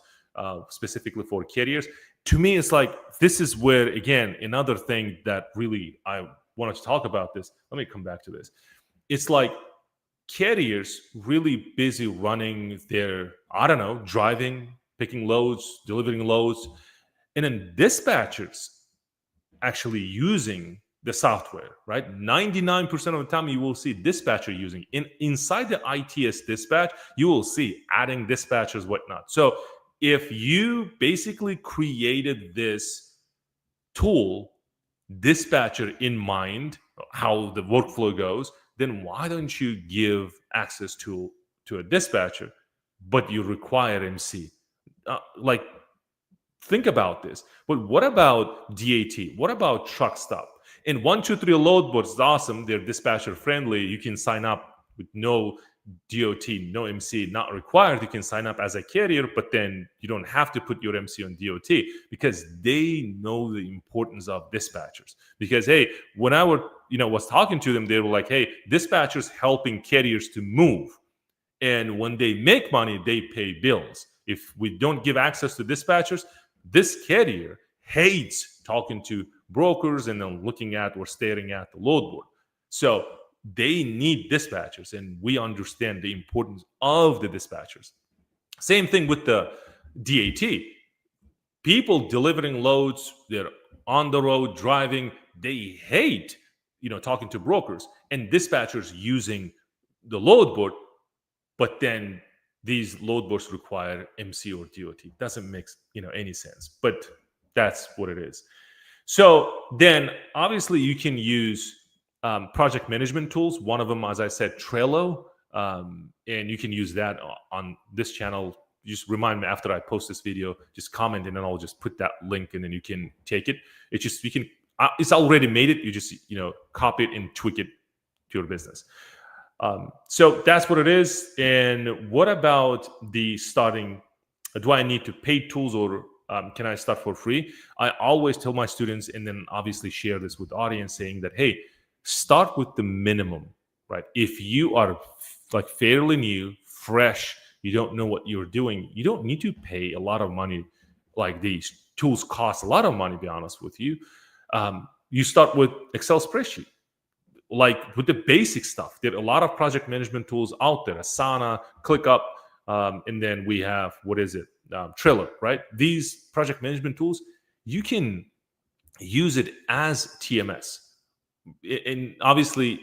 A: specifically for carriers. To me, it's like, this is where, again, another thing that really I wanted to talk about this. Let me come back to this. It's like carriers really busy running their, driving, picking loads, delivering loads, and then dispatchers actually using the software, right? 99% of the time you will see dispatcher using. Inside the ITS Dispatch, you will see adding dispatchers, whatnot. So if you basically created this tool, dispatcher in mind, how the workflow goes, then why don't you give access to a dispatcher, but you require MC? Think about this. But what about DAT? What about truck stop? And 123 load board is awesome. They're dispatcher friendly. You can sign up with no DOT, no MC not required. You can sign up as a carrier, but then you don't have to put your MC on DOT because they know the importance of dispatchers. Because hey, when I was talking to them, they were like, hey, dispatchers helping carriers to move. And when they make money, they pay bills. If we don't give access to dispatchers, this carrier hates talking to brokers and then looking at or staring at the load board. So they need dispatchers, and we understand the importance of the dispatchers. Same thing with the DAT. People delivering loads, they're on the road driving, they hate, talking to brokers and dispatchers using the load board, but then these load boards require MC or DOT. Doesn't make any sense, but that's what it is. So then obviously you can use project management tools. One of them, as I said, Trello, and you can use that on this channel. Just remind me after I post this video, just comment and then I'll just put that link and then you can take it. It's just, it's already made it. You just, copy it and tweak it to your business. So that's what it is. And what about the starting? Do I need to pay tools or can I start for free? I always tell my students, and then obviously share this with the audience, saying that, hey, start with the minimum, right? If you are like fairly new, fresh, you don't know what you're doing, you don't need to pay a lot of money. Like these tools cost a lot of money, to be honest with you. You start with Excel spreadsheet, like with the basic stuff. There are a lot of project management tools out there, Asana, ClickUp, and then we have, Trello, right? These project management tools, you can use it as TMS. And obviously,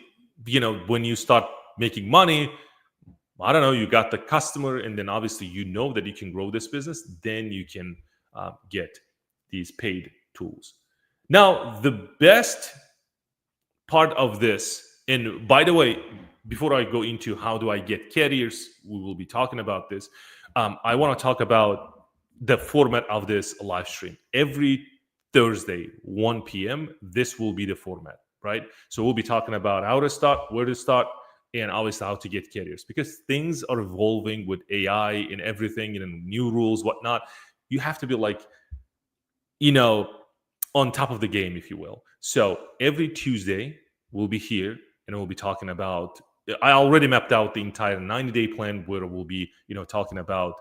A: when you start making money, I don't know, you got the customer, and then obviously that you can grow this business, then you can get these paid tools. Now, the best part of this, and by the way, before I go into how do I get carriers, we will be talking about this. I want to talk about the format of this live stream. Every Thursday, 1 p.m., this will be the format, right? So we'll be talking about how to start, where to start, and obviously how to get carriers, because things are evolving with AI and everything, and new rules, whatnot. You have to be on top of the game, if you will. So every Tuesday, we'll be here and we'll be talking about, I already mapped out the entire 90-day plan where we'll be, talking about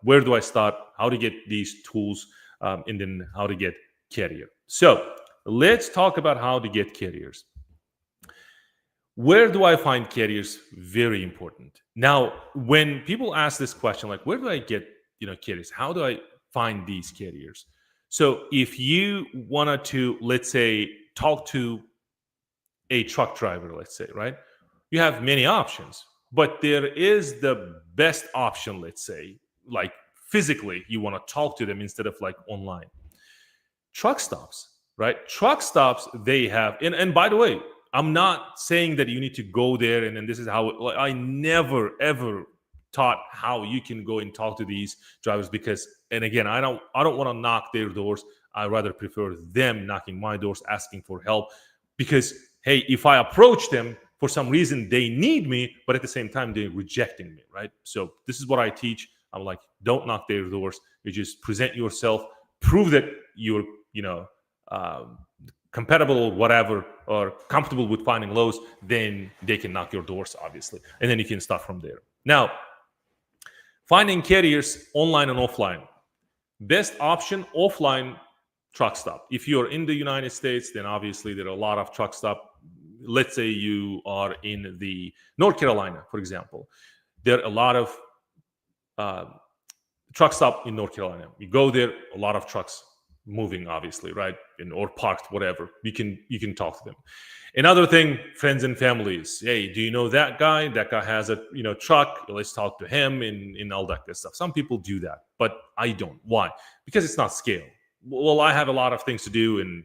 A: where do I start, how to get these tools, and then how to get carrier. So let's talk about how to get carriers. Where do I find carriers? Very important. Now, when people ask this question, where do I get, carriers? How do I find these carriers? So if you wanted to, let's say, talk to a truck driver, let's say, right? You have many options, but there is the best option, let's say, physically, you want to talk to them instead of online. Truck stops, right? Truck stops, they have, and by the way, I'm not saying that you need to go there and then this is how, I never, ever taught how you can go and talk to these drivers, because, and again, I don't want to knock their doors. I rather prefer them knocking my doors, asking for help, because, hey, if I approach them, for some reason they need me, but at the same time they're rejecting me, right? So this is what I teach. I'm like, don't knock their doors. You just present yourself, prove that you're, compatible or whatever, or comfortable with finding lows, then they can knock your doors, obviously. And then you can start from there. Now, finding carriers online and offline. Best option, offline truck stop. If you're in the United States, then obviously there are a lot of truck stop. Let's say you are in the North Carolina, for example. There are a lot of truck stop in North Carolina. You go there, a lot of trucks moving, obviously, right? Or parked, whatever. You can talk to them. Another thing, friends and families. Hey, do you know that guy? That guy has a truck. Let's talk to him and all that good stuff. Some people do that, but I don't. Why? Because it's not scale. Well, I have a lot of things to do, and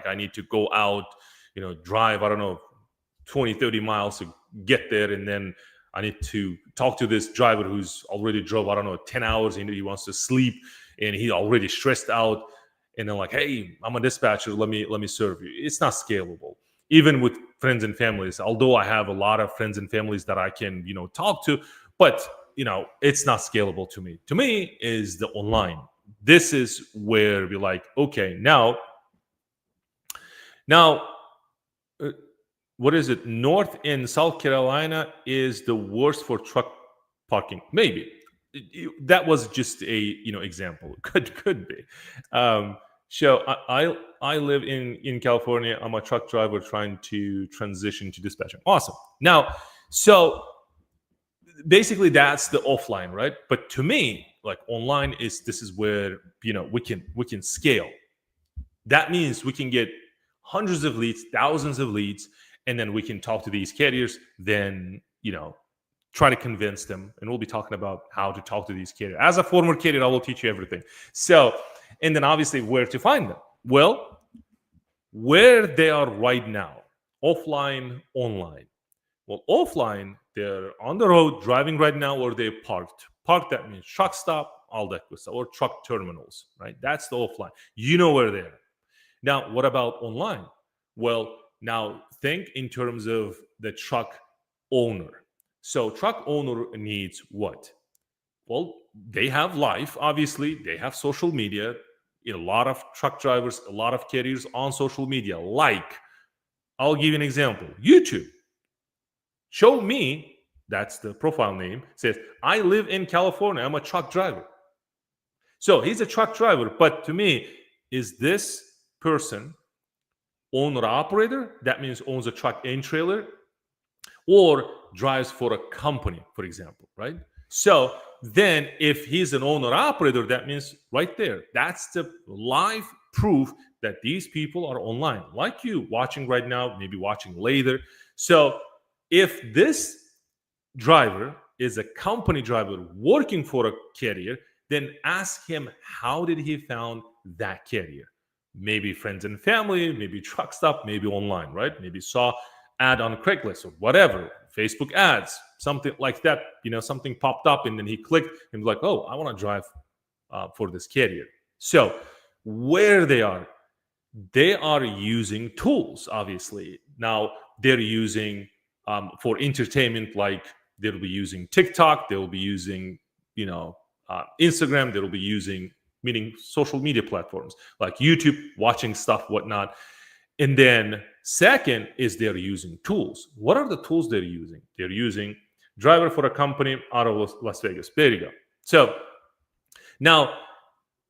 A: I need to go out, drive, 20, 30 miles to get there, and then I need to talk to this driver who's already drove, 10 hours, and he wants to sleep, and he's already stressed out, and then hey, I'm a dispatcher, let me serve you. It's not scalable. Even with friends and families. Although I have a lot of friends and families that I can, talk to, but it's not scalable to me. To me is the online. This is where we're like, okay, now, uh, what is it? North and South Carolina is the worst for truck parking. Maybe that was just a example. Could be. So I live in California. I'm a truck driver trying to transition to dispatching. Awesome. Now, so basically that's the offline, right? But to me, like online this is where we can scale. That means we can get hundreds of leads, thousands of leads, and then we can talk to these carriers. Then try to convince them, and we'll be talking about how to talk to these carriers. As a former carrier, I will teach you everything. So, and then obviously where to find them. Well, where they are right now, offline, online. Well, offline, they're on the road driving right now, or they're parked. Parked, that means truck stop, all that good stuff, or truck terminals, right? That's the offline. You know where they are. Now, what about online? Well, now think in terms of the truck owner. So, truck owner needs what? Well, they have life, obviously. They have social media. A lot of truck drivers, a lot of carriers on social media. Like, I'll give you an example. YouTube. Show me, that's the profile name, says, I live in California. I'm a truck driver. So he's a truck driver. But to me, is this person owner operator? That means owns a truck and trailer, or drives for a company, for example, right? So then if he's an owner operator, that means right there, that's the live proof that these people are online, like you watching right now, maybe watching later. So if this driver is a company driver working for a carrier, then ask him, how did he found that carrier? Maybe friends and family, maybe truck stop, maybe online, right? Maybe saw ad on Craigslist or whatever, Facebook ads, something like that. Something popped up and then he clicked and was like, oh, I want to drive for this carrier. So where they are using tools, obviously. Now they're using for entertainment, like they'll be using TikTok, they'll be using, Instagram, they'll be using, meaning social media platforms like YouTube, watching stuff, whatnot. And then second is they're using tools. What are the tools they're using? They're using driver for a company out of Las Vegas. There you go. So now,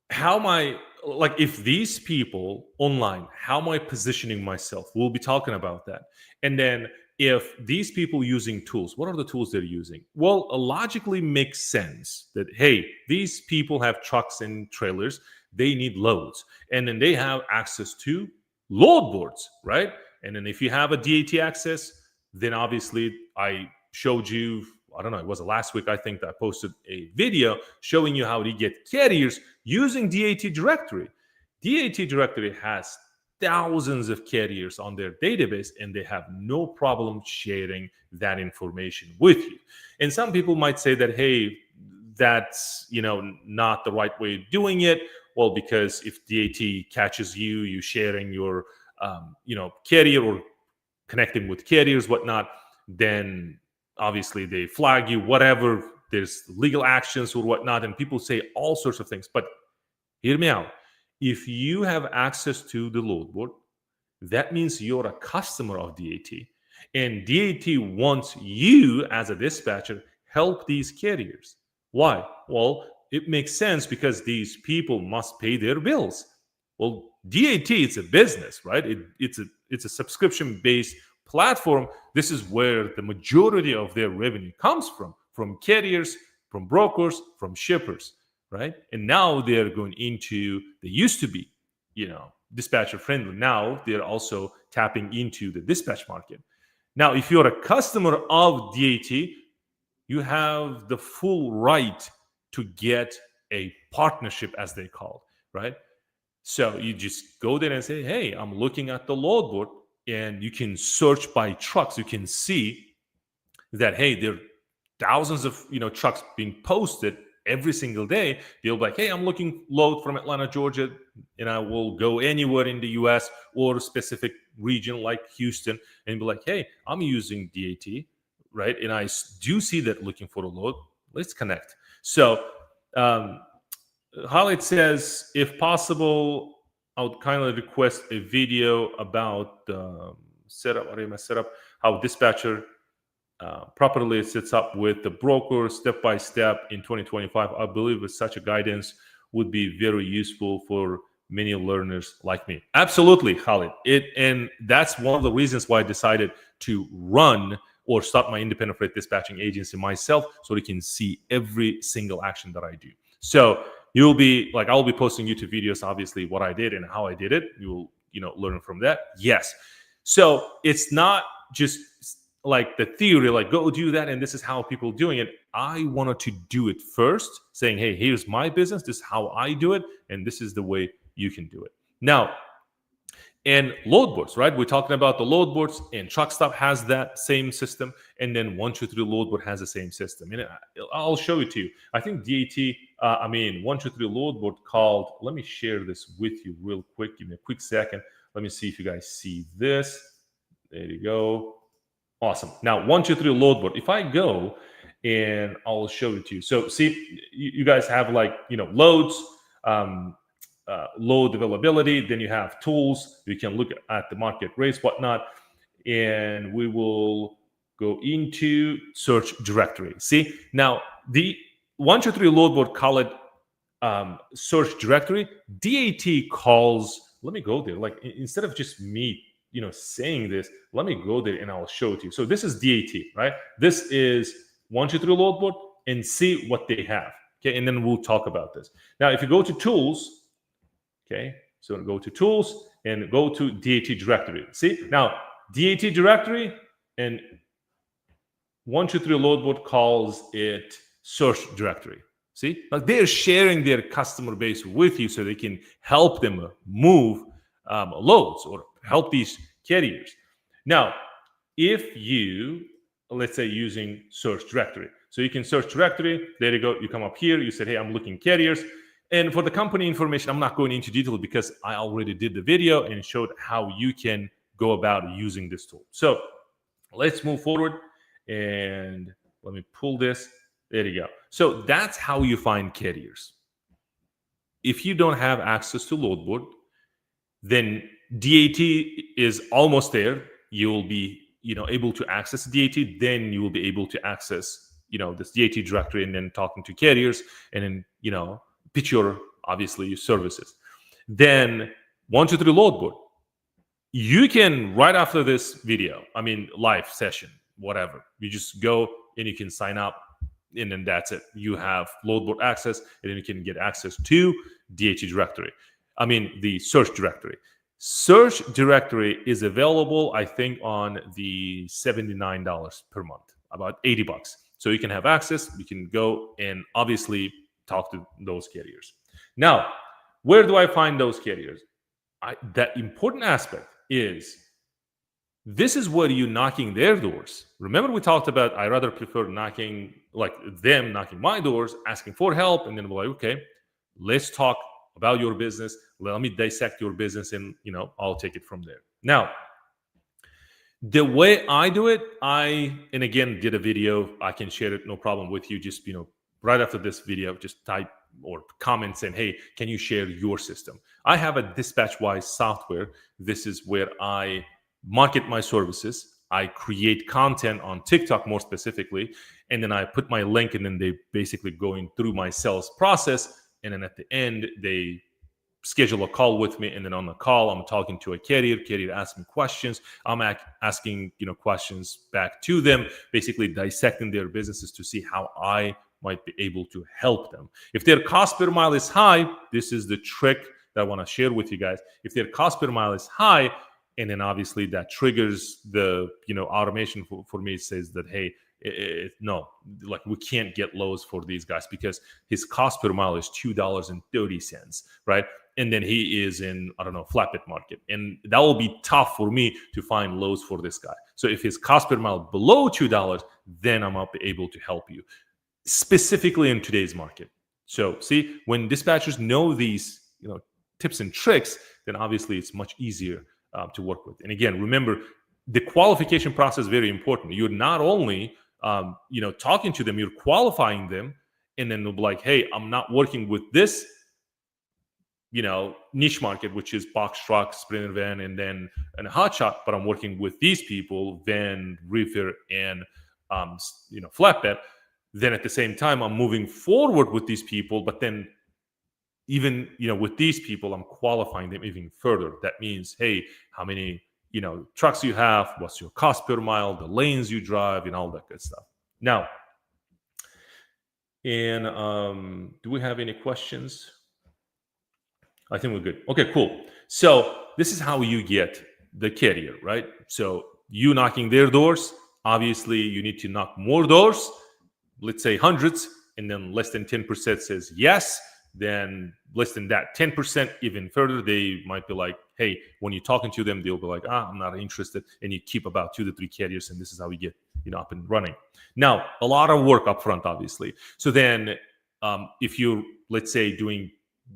A: how am I, like, if these people online, how am I positioning myself? We'll be talking about that. And then if these people using tools, what are the tools they're using? Well, it logically makes sense that, hey, these people have trucks and trailers, they need loads, and then they have access to load boards, right? And then if you have a DAT access, then obviously I showed you, I don't know, it was last week, I think, that I posted a video showing you how to get carriers using DAT directory. DAT directory has thousands of carriers on their database, and they have no problem sharing that information with you. And some people might say that, hey, that's not the right way of doing it. Well, because if DAT catches you sharing your carrier or connecting with carriers, whatnot, then obviously they flag you, whatever, there's legal actions or whatnot, and people say all sorts of things. But hear me out. If you have access to the load board, that means you're a customer of DAT, and DAT wants you as a dispatcher help these carriers. Why? Well, it makes sense because these people must pay their bills. Well, DAT, it's a business, right? It's a subscription-based platform. This is where the majority of their revenue comes from carriers, from brokers, from shippers, right? And now they're going into, they used to be, dispatcher friendly. Now they're also tapping into the dispatch market. Now, if you're a customer of DAT, you have the full right to get a partnership, as they call it, right? So you just go there and say, hey, I'm looking at the load board, and you can search by trucks. You can see that, hey, there are thousands of trucks being posted every single day. You'll be like, hey, I'm looking load from Atlanta, Georgia, and I will go anywhere in the US or specific region like Houston and be like, hey, I'm using DAT, right? And I do see that looking for a load. Let's connect. So Khalid says, if possible, I would kindly request a video about setup, how dispatcher properly sets up with the broker step by step in 2025. I believe with such a guidance would be very useful for many learners like me. Absolutely, Khalid. And that's one of the reasons why I decided to run or start my independent freight dispatching agency myself, so you can see every single action that I do. So you'll be like, I'll be posting YouTube videos, obviously, what I did and how I did it. You'll learn from that. Yes. So it's not just like the theory, like go do that and this is how people doing it. I wanted to do it first, saying, hey, here's my business, this is how I do it, and this is the way you can do it. Now, and load boards, right? We're talking about the load boards, and TruckStop has that same system, and then 123 Load Board has the same system. And I'll show it to you. I think DAT, 123 Load Board called, let me share this with you real quick. Give me a quick second. Let me see if you guys see this. There you go. Awesome. Now, 123 Load Board. If I go and I'll show it to you. So see, you guys have like, loads, load availability. Then you have tools. You can look at the market rates, whatnot. And we will go into search directory. See, now the 123 Load Board call it search directory. DAT calls, let me go there. Like instead of just me saying this, let me go there and I'll show it to you. So this is DAT, right? This is 123 Load Board, and see what they have. Okay, and then we'll talk about this. Now, if you go to tools, okay, so go to tools and go to DAT directory. See, now DAT directory and 123 Load Board calls it search directory. See, like they're sharing their customer base with you so they can help them move loads or help these carriers. Now, if you, let's say, using search directory, so you can search directory, there you go, you come up here, you said, hey, I'm looking carriers. And for the company information, I'm not going into detail because I already did the video and showed how you can go about using this tool. So let's move forward and let me pull this. There you go. So that's how you find carriers. If you don't have access to load board, then DAT is almost there. You'll be, able to access DAT. Then you will be able to access, this DAT directory, and then talking to carriers, and then, pitch your services. Then 123 Load Board. You can, right after this video, live session, whatever, you just go and you can sign up, and then that's it. You have load board access, and then you can get access to DAT directory. The search directory. Search directory is available, I think, on the $79 per month, about $80. So you can have access. You can go and obviously talk to those carriers. Now, where do I find those carriers? That important aspect is, this is where you're knocking their doors. Remember, we talked about I rather prefer knocking my doors, asking for help, and then we're like, okay, let's talk about your business. Let me dissect your business, and I'll take it from there. Now, the way I do it, and again did a video. I can share it, no problem with you. Just right after this video, just type or comment saying, hey, can you share your system? I have a DispatchWise software. This is where I market my services. I create content on TikTok more specifically, and then I put my link, and then they basically going through my sales process. And then at the end, they schedule a call with me. And then on the call, I'm talking to a carrier. Carrier asks me questions. I'm asking questions back to them, basically dissecting their businesses to see how I might be able to help them. If their cost per mile is high, this is the trick that I want to share with you guys. If their cost per mile is high, and then obviously that triggers the automation for me. It says that, hey, no, like we can't get lows for these guys because his cost per mile is $2.30, right? And then he is in, flatbed market. And that will be tough for me to find lows for this guy. So if his cost per mile below $2, then I'm able to help you, specifically in today's market. So see, when dispatchers know these, tips and tricks, then obviously it's much easier to work with. And again, remember, the qualification process is very important. You're not only talking to them, you're qualifying them, and then they'll be like, hey, I'm not working with this niche market, which is box truck, sprinter van, and a hotshot, but I'm working with these people, van, reefer, and flatbed. Then at the same time, I'm moving forward with these people, but then even with these people, I'm qualifying them even further. That means, hey, how many trucks you have, what's your cost per mile, the lanes you drive, and all that good stuff. Now, and do we have any questions? I think we're good. Okay, cool. So this is how you get the carrier, right? So you knocking their doors, obviously you need to knock more doors, let's say hundreds, and then less than 10% says yes. Then less than that 10%, even further, they might be like, hey, when you're talking to them, they'll be like, I'm not interested. And you keep about 2 to 3 carriers, and this is how we get up and running. Now, a lot of work up front, obviously. So then if you're, let's say, doing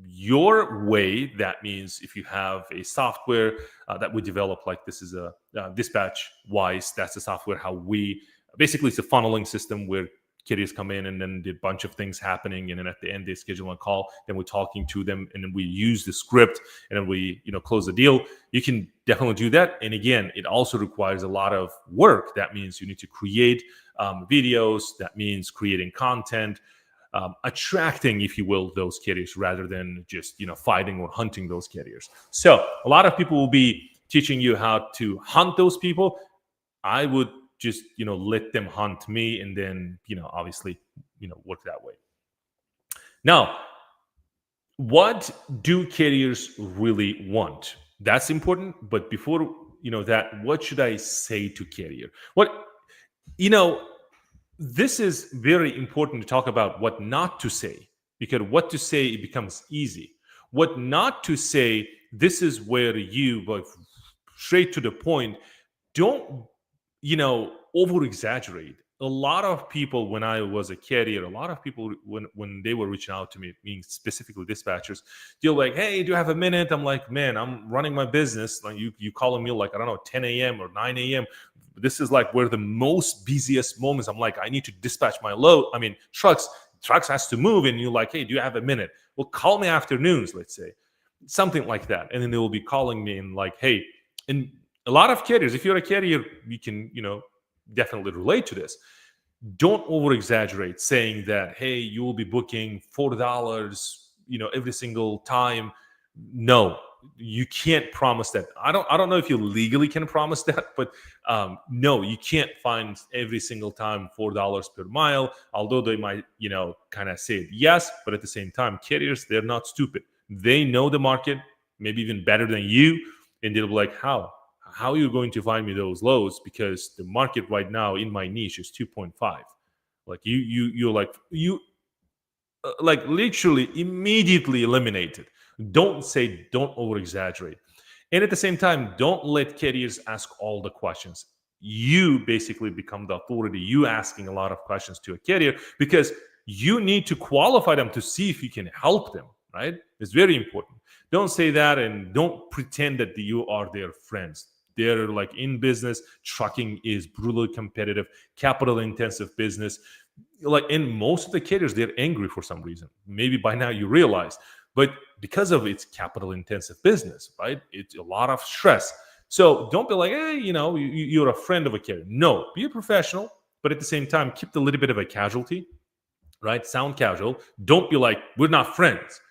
A: your way, that means if you have a software that we develop, like this is a dispatch wise, that's the software how we basically, it's a funneling system where carriers come in and then the bunch of things happening, and then at the end they schedule a call, then we're talking to them, and then we use the script, and then we close the deal. You can definitely do that. And again, it also requires a lot of work. That means you need to create videos. That means creating content, attracting, if you will, those carriers rather than just fighting or hunting those carriers. So a lot of people will be teaching you how to hunt those people. I would just let them hunt me, and then obviously work that way. Now, what do carriers really want? That's important. But before that, what should I say to carrier? This is very important to talk about what not to say, because what to say, it becomes easy. What not to say, this is where you, like, straight to the point, don't over exaggerate. A lot of people, when I was a carrier, a lot of people, when they were reaching out to me, meaning specifically dispatchers, they're like, hey, do you have a minute? I'm like, man, I'm running my business. Like, you calling me like, I don't know, 10 a.m. or 9 a.m. This is like where the most busiest moments. I'm like, I need to dispatch my load. I mean, trucks has to move. And you're like, hey, do you have a minute? Well, call me afternoons, let's say. Something like that. And then they will be calling me and like, hey, and a lot of carriers, if you're a carrier, you can, definitely relate to this. Don't over exaggerate saying that, hey, you will be booking $4, every single time. No, you can't promise that. I don't know if you legally can promise that, but no, you can't find every single time $4 per mile, although they might, kind of say yes, but at the same time, carriers, they're not stupid. They know the market, maybe even better than you, and they'll be like, how are you going to find me those loads? Because the market right now in my niche is 2.5. Like you're like literally immediately eliminated. Don't over exaggerate. And at the same time, don't let carriers ask all the questions. You basically become the authority. You asking a lot of questions to a carrier because you need to qualify them to see if you can help them, right? It's very important. Don't say that, and don't pretend that you are their friends. They're like in business. Trucking is brutally competitive, capital intensive business. Like in most of the carriers, they're angry for some reason. Maybe by now you realize, but because of its capital intensive business, right? It's a lot of stress. So don't be like, hey, you're a friend of a carrier. No, be a professional, but at the same time, keep a little bit of a casualty, right? Sound casual. Don't be like, we're not friends,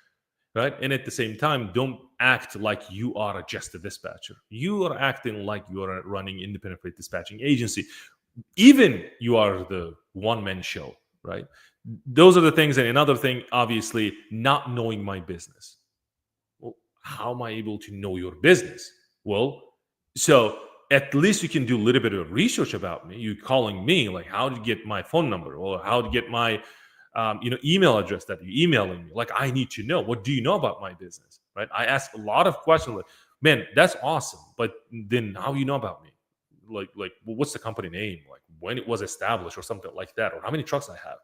A: right? And at the same time, don't act like you are just a dispatcher. You are acting like you are running independent freight dispatching agency. Even you are the one-man show, right? Those are the things. And another thing, obviously, not knowing my business. Well, how am I able to know your business? Well, so at least you can do a little bit of research about me. You calling me, like, how to get my phone number, or how to get my email address that you're emailing me. Like, I need to know, what do you know about my business, right? I ask a lot of questions like, man, that's awesome. But then how you know about me? Like, well, what's the company name? Like, when it was established or something like that, or how many trucks I have.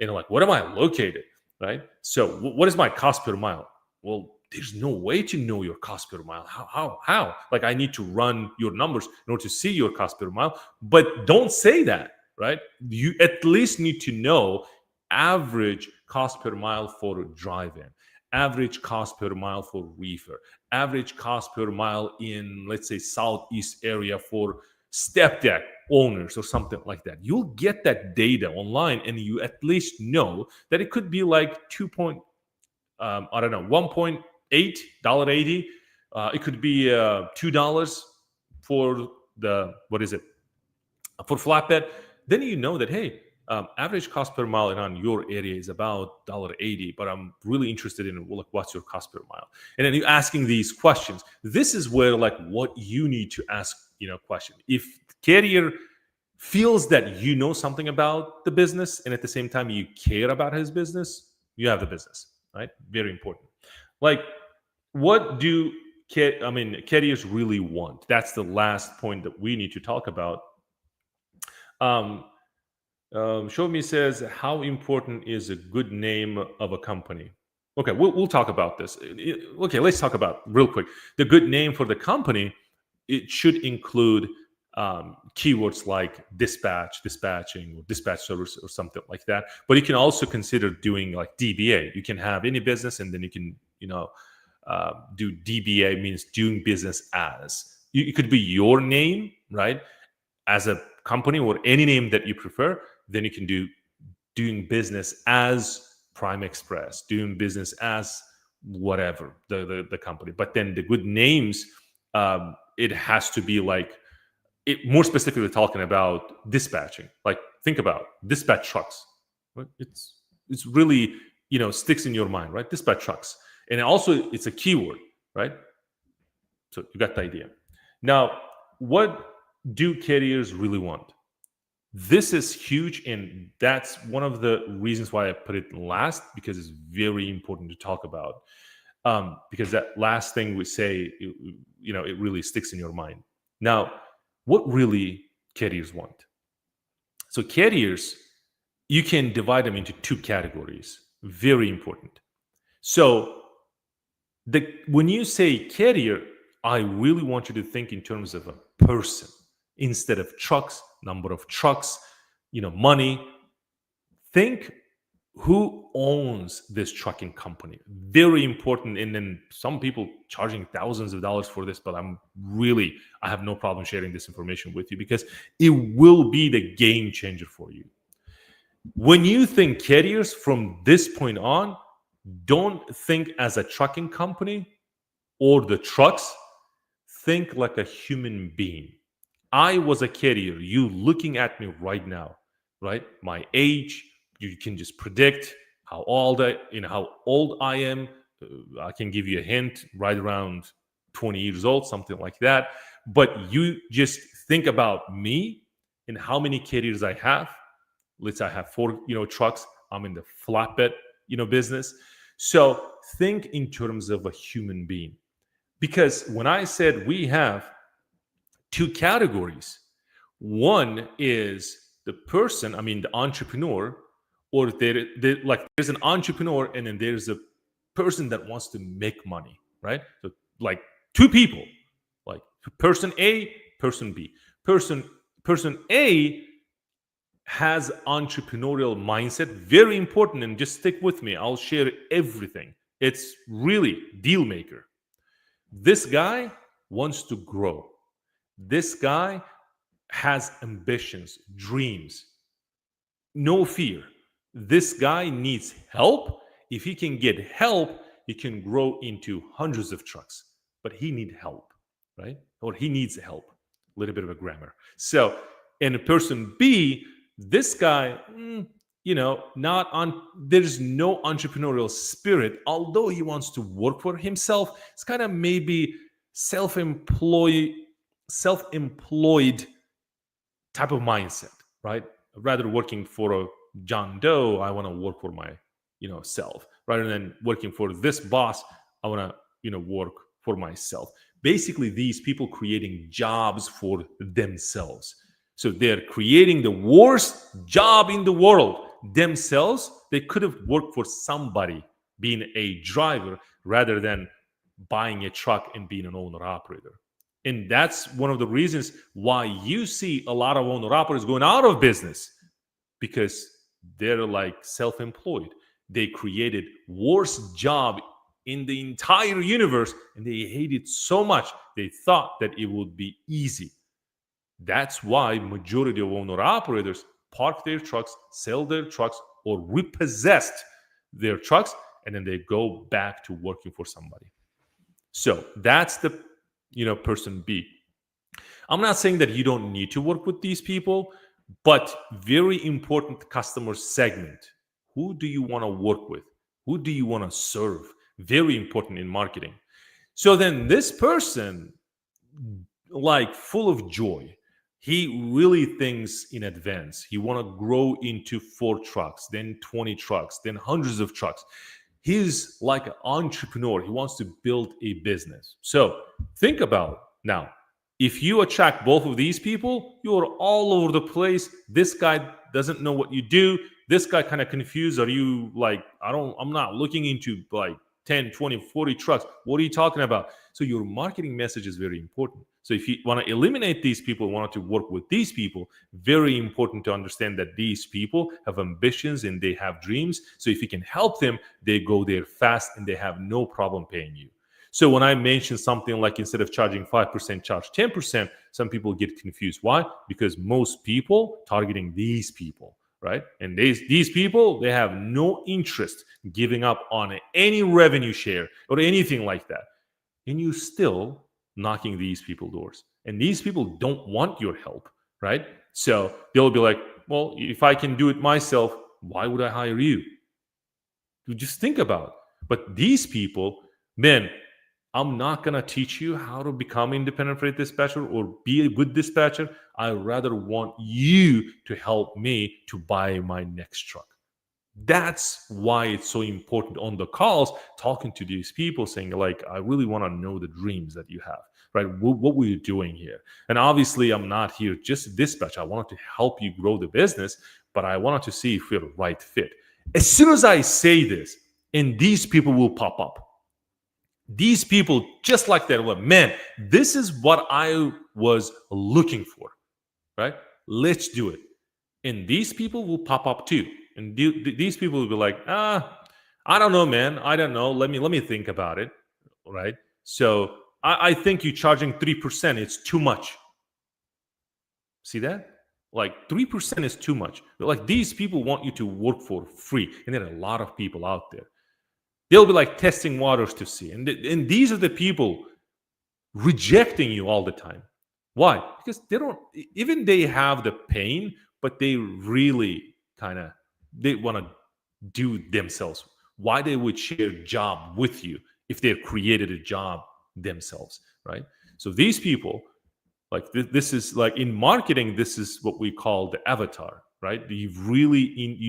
A: And like, what am I located, right? So what is my cost per mile? Well, there's no way to know your cost per mile. How? Like, I need to run your numbers in order to see your cost per mile. But don't say that, right? You at least need to know average cost per mile for drive-in, average cost per mile for reefer, average cost per mile in, let's say, southeast area for step deck owners or something like that. You'll get that data online, and you at least know that it could be like 2 point, I don't know, $1.8, it could be $2 for the, what is it, for flatbed. Then you know that, hey, average cost per mile around your area is about $1.80, but I'm really interested in, like, what's your cost per mile? And then you're asking these questions. This is where, like, what you need to ask, question. If carrier feels that you know something about the business and at the same time you care about his business, you have the business, right? Very important. Like, what do carriers really want? That's the last point that we need to talk about. Show me says, how important is a good name of a company? Okay, we'll talk about this. Okay, let's talk about real quick. The good name for the company, it should include keywords like dispatch, dispatching, or dispatch service, or something like that. But you can also consider doing like DBA. You can have any business, and then you can, do DBA, means doing business as. It could be your name, right, as a company, or any name that you prefer. Then you can do doing business as Prime Express, doing business as whatever the company. But then the good names, it has to be like, it more specifically talking about dispatching. Like, think about dispatch trucks. Right? It's really, sticks in your mind, right? Dispatch trucks. And also it's a keyword, right? So you got the idea. Now, what do carriers really want? This is huge, and that's one of the reasons why I put it last, because it's very important to talk about. Because that last thing we say, it really sticks in your mind. Now, what really carriers want? So carriers, you can divide them into two categories. Very important. So when you say carrier, I really want you to think in terms of a person instead of trucks, number of trucks, money. Think who owns this trucking company. Very important. And then some people charging thousands of dollars for this, but I have no problem sharing this information with you, because it will be the game changer for you. When you think carriers from this point on, don't think as a trucking company or the trucks. Think like a human being. I was a carrier. You looking at me right now, right? My age, you can just predict how old I am. I can give you a hint, right around 20 years old, something like that. But you just think about me and how many carriers I have. Let's say I have 4, trucks. I'm in the flatbed, business. So think in terms of a human being. Because when I said we have two categories, one is the person, the entrepreneur, or there's an entrepreneur, and then there's a person that wants to make money, right? So like two people, like person A, person B. Person A has entrepreneurial mindset, very important, and just stick with me. I'll share everything. It's really deal maker. This guy wants to grow. This guy has ambitions, dreams, no fear. This guy needs help. If he can get help, he can grow into hundreds of trucks, but he needs help, right? Or he needs help. A little bit of a grammar. So, and person B, this guy, there's no entrepreneurial spirit, although he wants to work for himself. It's kind of maybe self-employed type of mindset, right? Rather working for a John Doe, I want to work for my, self. Rather than working for this boss, I want to, work for myself. Basically, these people creating jobs for themselves. So they're creating the worst job in the world themselves. They could have worked for somebody, being a driver, rather than buying a truck and being an owner operator. And that's one of the reasons why you see a lot of owner operators going out of business, because they're like self-employed. They created worst job in the entire universe, and they hate it so much they thought that it would be easy. That's why majority of owner operators park their trucks, sell their trucks, or repossessed their trucks, and then they go back to working for somebody. So that's the person B. I'm not saying that you don't need to work with these people, but very important customer segment. Who do you want to work with? Who do you want to serve? Very important in marketing. So then this person, like full of joy, he really thinks in advance. He want to grow into 4 trucks, then 20 trucks, then hundreds of trucks. He's like an entrepreneur. He wants to build a business. So think about now, if you attract both of these people, you're all over the place. This guy doesn't know what you do. This guy kind of confused. Are you like, I'm not looking into like 10, 20, 40 trucks. What are you talking about? So your marketing message is very important. So if you want to eliminate these people, want to work with these people, very important to understand that these people have ambitions and they have dreams. So if you can help them, they go there fast and they have no problem paying you. So when I mention something like instead of charging 5%, charge 10%, some people get confused. Why? Because most people targeting these people, right? And these people, they have no interest in giving up on any revenue share or anything like that. And you still knocking these people doors. And these people don't want your help, right? So they'll be like, well, if I can do it myself, why would I hire you? You just think about it. But these people, man, I'm not going to teach you how to become independent freight dispatcher or be a good dispatcher. I rather want you to help me to buy my next truck. That's why it's so important on the calls, talking to these people, saying like, I really want to know the dreams that you have, right? What were you doing here? And obviously I'm not here just to dispatch. I wanted to help you grow the business, but I wanted to see if we're the right fit. As soon as I say this, and these people will pop up. These people, just like that, well, man, this is what I was looking for, right? Let's do it. And these people will pop up too. And these people will be like, I don't know, man. I don't know. Let me think about it, right? So I think you charging 3%. It's too much. See that? Like 3% is too much. Like these people want you to work for free. And there are a lot of people out there. They'll be like testing waters to see. And these are the people rejecting you all the time. Why? Because they have the pain, but they really they want to do themselves. Why they would share a job with you if they created a job themselves, right? So these people, like this is like in marketing, this is what we call the avatar, right? You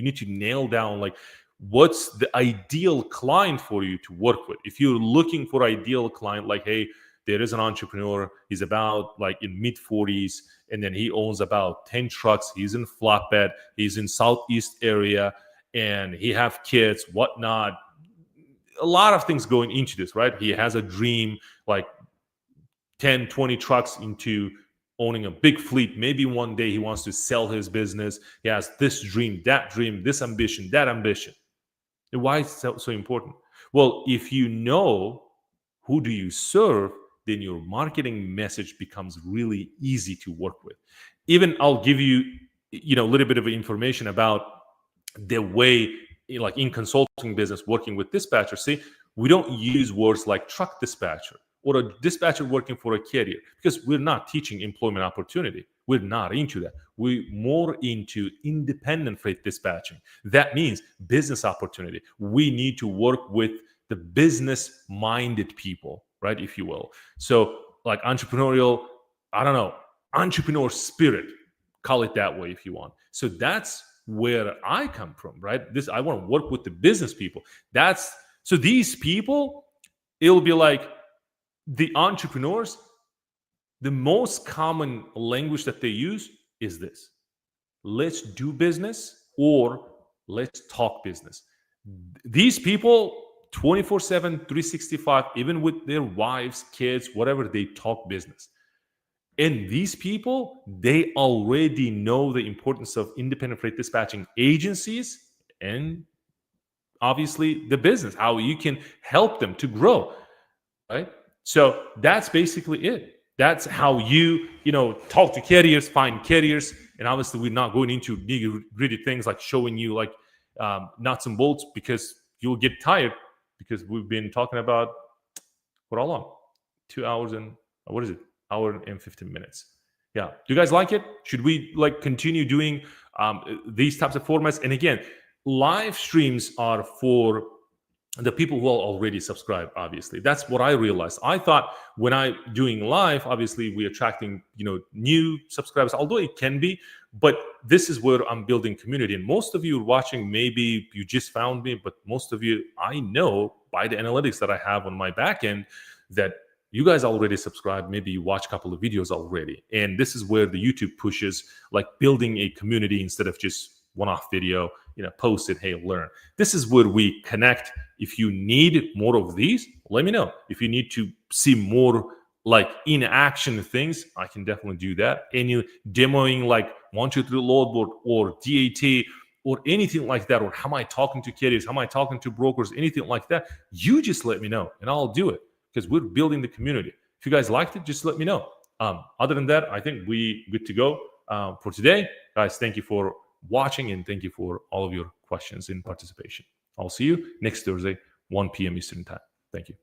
A: need to nail down like what's the ideal client for you to work with. If you're looking for ideal client, like, hey, there is an entrepreneur, he's about like in mid 40s, and then he owns about 10 trucks, he's in flatbed, he's in Southeast area, and he have kids, whatnot. A lot of things going into this, right? He has a dream, like 10, 20 trucks into owning a big fleet. Maybe one day he wants to sell his business. He has this dream, this ambition, that ambition. And why is it so important? Well, if you know who do you serve, then your marketing message becomes really easy to work with. Even I'll give you, a little bit of information about the way, like in consulting business, working with dispatchers. See, we don't use words like truck dispatcher or a dispatcher working for a carrier because we're not teaching employment opportunity. We're not into that. We're more into independent freight dispatching. That means business opportunity. We need to work with the business-minded people, right, if you will. So like entrepreneurial, entrepreneur spirit, call it that way if you want. So that's where I come from, right? I want to work with the business people. So these people, it'll be like the entrepreneurs, the most common language that they use is this: let's do business or let's talk business. These people 24/7, 365, even with their wives, kids, whatever, they talk business. And these people, they already know the importance of independent freight dispatching agencies and obviously the business, how you can help them to grow, right? So that's basically it. That's how talk to carriers, find carriers, and obviously we're not going into nitty-gritty things like showing you like nuts and bolts because you'll get tired because we've been talking about for how long? 2 hours and what is it? Hour and 15 minutes. Yeah. Do you guys like it? Should we like continue doing these types of formats? And again, live streams are for the people who are already subscribed. Obviously, that's what I realized. I thought when I doing live, obviously we're attracting new subscribers, although it can be, but this is where I'm building community. And most of you watching, maybe you just found me, but most of you, I know by the analytics that I have on my back end that you guys already subscribed. Maybe you watch a couple of videos already. And this is where the YouTube pushes like building a community instead of just one-off video, post it, hey, learn. This is where we connect. If you need more of these, let me know. If you need to see more like in action things, I can definitely do that. Any demoing like 1, 2, 3 load board or DAT or anything like that, or how am I talking to carriers, how am I talking to brokers, anything like that, you just let me know and I'll do it because we're building the community. If you guys liked it, just let me know. Other than that, I think we good to go for today. Guys, thank you for watching and thank you for all of your questions and participation. I'll see you next Thursday, 1 p.m. Eastern time. Thank you.